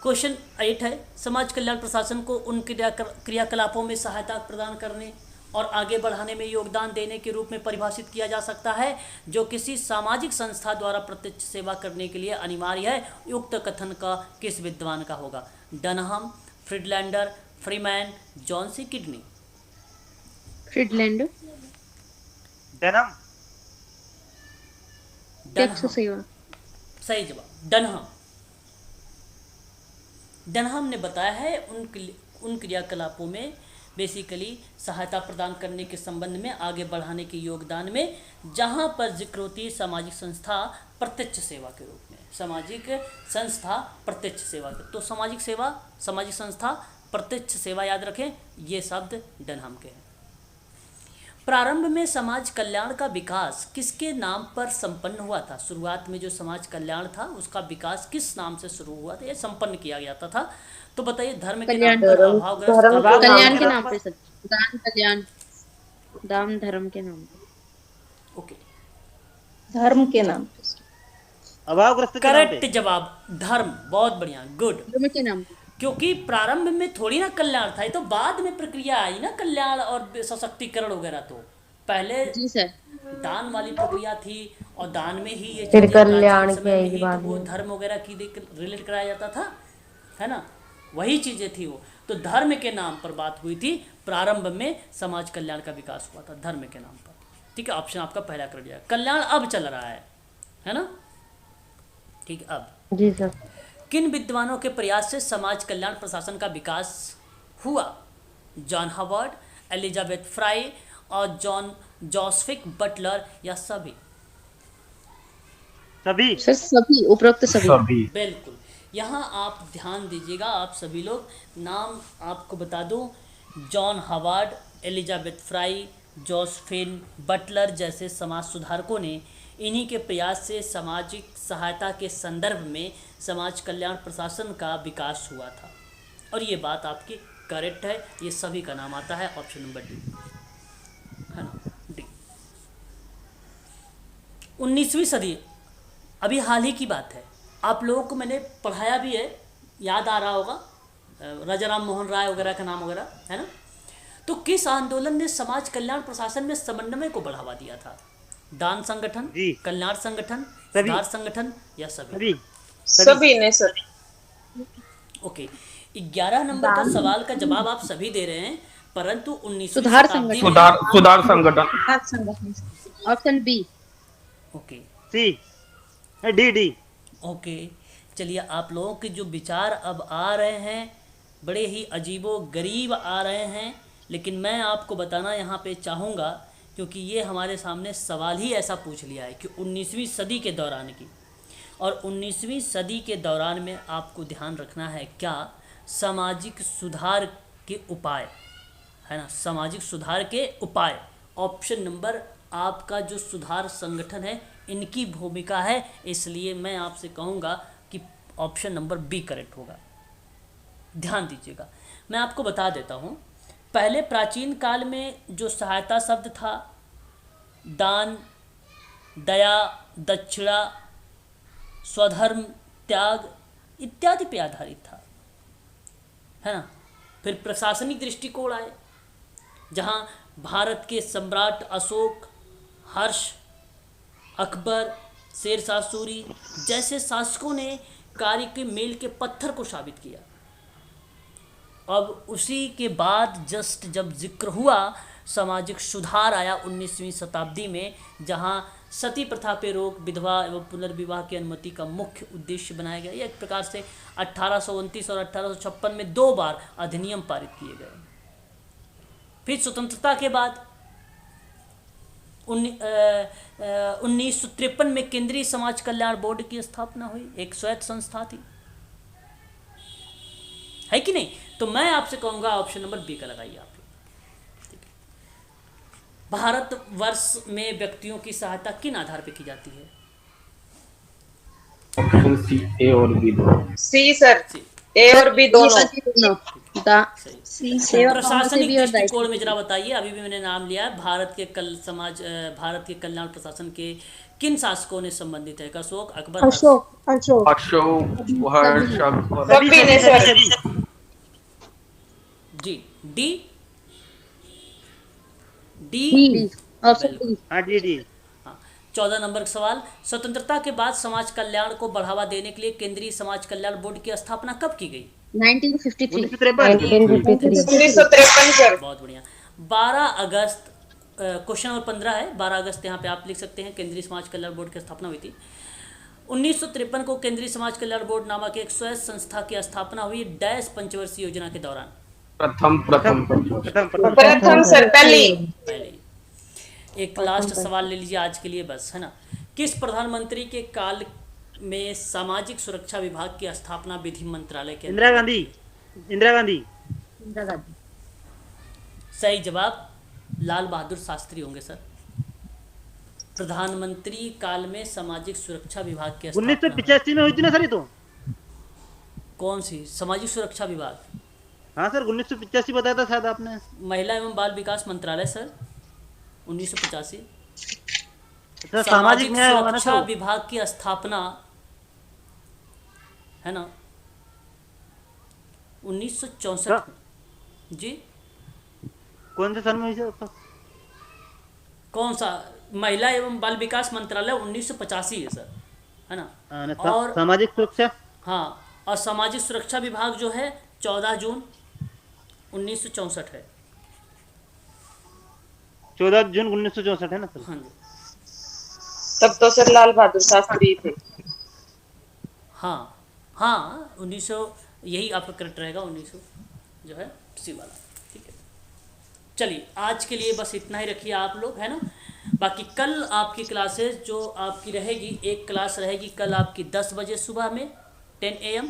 क्वेश्चन 8 है, समाज कल्याण प्रशासन को उन क्रियाकलापों में सहायता प्रदान करने और आगे बढ़ाने में योगदान देने के रूप में परिभाषित किया जा सकता है जो किसी सामाजिक संस्था द्वारा प्रत्यक्ष सेवा करने के लिए अनिवार्य है। युक्त कथन का किस विद्वान का होगा? Dunham, Friedlander, Freeman, John C Kidney.
Friedland.
जन्म
टैक्स सेवा।
सही जवाब डनहम। डनहम ने बताया है उन क्रियाकलापों में बेसिकली सहायता प्रदान करने के संबंध में आगे बढ़ाने के योगदान में जहां पर जिक्र होती है सामाजिक संस्था प्रत्यक्ष सेवा के रूप में। सामाजिक संस्था प्रत्यक्ष सेवा के, तो सामाजिक सेवा, सामाजिक संस्था, प्रत्यक्ष सेवा याद रखें, ये शब्द डनहम के हैं। प्रारंभ में समाज कल्याण का विकास किसके नाम पर संपन्न हुआ था? शुरुआत में जो समाज कल्याण था उसका विकास किस नाम से शुरू हुआ था, यह संपन्न किया जाता था? तो बताइए धर्म के नाम पर, अभावग्रस्त,
कल्याण के नाम पे सर। दान कल्याण, दान धर्म के नाम पे।
ओके,
धर्म के नाम पे।
अभावग्रस्त के नाम पे।
करेक्ट जवाब धर्म, बहुत बढ़िया, गुड।
धर्म के नाम पे।
क्योंकि प्रारंभ में थोड़ी ना कल्याण था, ये तो बाद में प्रक्रिया आई ना कल्याण और सशक्तिकरण वगैरह। तो पहले
जी सर।
दान वाली प्रक्रिया थी और दान में ही ये
फिर
चीजें
कल्याण
प्राचीन
की
समय में
आएगी
ही
बाद
तो वो
में।
धर्म वगैरह की रिलेट कराया जाता था, है ना, वही चीजें थी वो। तो धर्म के नाम पर बात हुई थी, प्रारंभ में समाज कल्याण का विकास हुआ था धर्म के नाम पर। ठीक है, ऑप्शन आपका पहला कर दिया। कल्याण अब चल रहा है ना? ठीक है, अब
जी सर।
किन विद्वानों के प्रयास से समाज कल्याण प्रशासन का विकास हुआ? जॉन हवर्ड, एलिजाबेथ फ्राई और जॉन जोसेफ बटलर, या सभी?
सभी
सर सभी, उपरोक्त सभी।
बिल्कुल। यहाँ आप ध्यान दीजिएगा, आप सभी लोग, नाम आपको बता दूं, John Howard, Elizabeth Fry, Josephine Butler जैसे समाज सुधारकों ने इन्हीं के प्रयास से सामाजिक सहायता के संदर्भ में समाज कल्याण प्रशासन का विकास हुआ था। और ये बात आपकी करेक्ट है, ये सभी का नाम आता है, ऑप्शन नंबर डी, है ना, डी। 19वीं सदी अभी हाल ही की बात है, आप लोगों को मैंने पढ़ाया भी है, याद आ रहा होगा, राजा राम मोहन राय वगैरह का नाम वगैरह, है ना। तो किस आंदोलन ने समाज कल्याण प्रशासन में समन्वय को बढ़ावा दिया था? दान संगठन, कल्याण संगठन, सुधार संगठन, या सभी?
सभी ने सर।
ओके, 11 नंबर का सवाल का जवाब आप सभी दे रहे हैं, परंतु 19वीं
सुधार
शताब्दी
संगठन।
में
सुधार संगठन।
Option B.
Okay,
C, D D.
Okay, चलिए, आप लोगों के जो विचार अब आ रहे हैं बड़े ही अजीबो गरीब आ रहे हैं, लेकिन मैं आपको बताना यहाँ पे चाहूँगा, क्योंकि ये हमारे सामने सवाल ही ऐसा पूछ लिया है कि 19वीं सदी के दौरान की, और 19वीं सदी के दौरान में आपको ध्यान रखना है क्या? सामाजिक सुधार के उपाय, है ना, सामाजिक सुधार के उपाय। ऑप्शन नंबर आपका जो सुधार संगठन है इनकी भूमिका है, इसलिए मैं आपसे कहूँगा कि ऑप्शन नंबर बी करेक्ट होगा। ध्यान दीजिएगा, मैं आपको बता देता हूँ, पहले प्राचीन काल में जो सहायता शब्द था दान, दया, दक्षिणा, स्वधर्म, त्याग इत्यादि पे आधारित था, है ना। फिर प्रशासनिक दृष्टिकोण आए, जहाँ भारत के सम्राट अशोक, हर्ष, अकबर, शेरशाह सूरी जैसे शासकों ने कार्य के मील के पत्थर को साबित किया। अब उसी के बाद जस्ट जब जिक्र हुआ सामाजिक सुधार आया 19वीं शताब्दी में, जहां सती प्रथा पे रोक, विधवा एवं पुनर्विवाह की अनुमति का मुख्य उद्देश्य बनाया गया। एक प्रकार से 1829 और 1856 में 2 बार अधिनियम पारित किए गए। फिर स्वतंत्रता के बाद 1953 में केंद्रीय समाज कल्याण बोर्ड की स्थापना हुई, एक स्वायत्त संस्था थी, है कि नहीं? तो मैं आपसे कहूँगा ऑप्शन नंबर बी का लगाइए आप लोग। ठीक है। भारतवर्ष में व्यक्तियों की सहायता किन आधार पर की जाती है?
ऑप्शन सी, ए और बी दोनों।
सी सर, ए और बी दोनों।
सही। प्रशासनिक दृष्टिकोण में जरा बताइए, अभी भी मैंने नाम लिया है, भारत के कल्याण प्रशासन के किन शासकों ने संबंधित है? अशोक, अकबर,
अशोक अशोक
अशोक, हर्ष, अकबर।
सभी ने सर।
जी, डी डी
ऑप्शन डी।
हाँ जी।
हाँ। 14 नंबर का सवाल, स्वतंत्रता के बाद समाज कल्याण को बढ़ावा देने के लिए केंद्रीय समाज कल्याण बोर्ड की स्थापना कब की गई?
1953।
1953 सर।
बहुत बढ़िया। 12 अगस्त, क्वेश्चन नंबर 15 है, 12 अगस्त यहाँ पे आप लिख सकते हैं, केंद्रीय समाज कल्याण बोर्ड की स्थापना हुई थी। 1953 को केंद्रीय समाज कल्याण बोर्ड नामक एक स्वायत्त संस्था की स्थापना हुई डैश पंचवर्षीय योजना के दौरान।
प्रथम सर,
पहले। एक लास्ट सवाल ले लीजिए आज के लिए बस, है ना। किस प्रधानमंत्री के काल में सामाजिक सुरक्षा विभाग की स्थापना विधि मंत्रालय के?
इंदिरा गांधी।
सही जवाब लाल बहादुर शास्त्री होंगे सर। प्रधानमंत्री काल में सामाजिक सुरक्षा विभाग की
1985 में हुई थी ना सर ये तो?
कौन सी सामाजिक सुरक्षा विभाग?
हाँ सर, 1985 बताया था शायद आपने।
महिला एवं बाल विकास मंत्रालय सर, 1985।
सामाजिक न्याय
सुरक्षा विभाग की स्थापना है ना 1964 जी।
कौन से सन में हुई?
कौन सा? महिला एवं बाल विकास मंत्रालय 1985 है सर, है ना। और
सामाजिक सुरक्षा,
हाँ, और सामाजिक सुरक्षा विभाग जो है 14 जून 1964 है।
14 जून 1964 है ना सर?
हाँ जी।
तब तो सर लाल बहादुर शास्त्री थे।
हाँ, 1900, यही आपका करेक्ट रहेगा, 1900 जो है सी वाला। ठीक है, चलिए आज के लिए बस इतना ही रखिए आप लोग, है ना। बाकी कल आपकी क्लासेस जो आपकी रहेगी, एक क्लास रहेगी कल आपकी 10 बजे सुबह में 10 AM,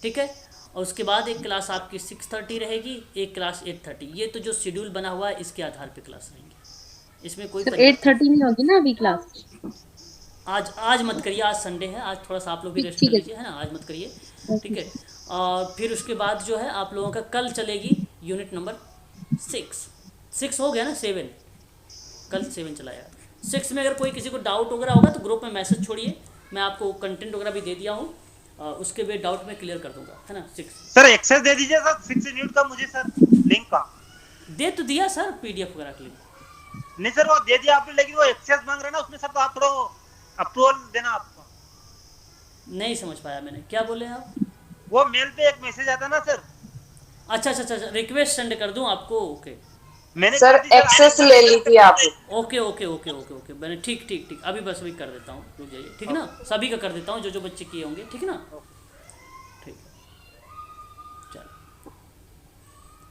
ठीक है। और उसके बाद एक क्लास आपकी 6:30 रहेगी, एक क्लास 8:30। ये तो जो शेड्यूल बना हुआ है इसके आधार पे क्लास रहेंगी, इसमें कोई
8:30 में होगी ना अभी क्लास?
आज मत करिए, आज संडे है, आज थोड़ा सा आप लोग भी रेस्ट कर लीजिए, है ना, आज मत करिए, ठीक है। और फिर उसके बाद जो है आप लोगों का कल चलेगी यूनिट नंबर 6 हो गया ना, 7, कल 7 चलाया। 6 में अगर कोई किसी को डाउट वगैरह होगा तो ग्रुप में मैसेज छोड़िए, मैं आपको कंटेंट वगैरह भी दे दिया हूँ, उसके भी डाउट में क्लियर कर दूंगा, है ना। 6
सर एक्सेस दे दीजिए सर 6 यूनिट का मुझे सर, लिंक का।
दे तो दिया सर, PDF वगैरह के लिए।
नहीं सर वो दे दिया आपने, लेकिन वो एक्सेस मांग रहे ना उसमें सर, तो आप थोड़ा अप्रूवल देना आपको।
नहीं समझ पाया मैंने, क्या बोले आप?
वो मेल पे एक मैसेज आता ना सर।
अच्छा, रिक्वेस्ट सेंड कर दूं आपको? ओके,
मैंने
सर एक्सेस ले ली थी आप।
ओके मैंने ठीक, अभी बस वही कर देता हूँ, रुक जाइए, ठीक है ना। सभी का कर देता हूँ जो बच्चे किए होंगे, ठीक है ना।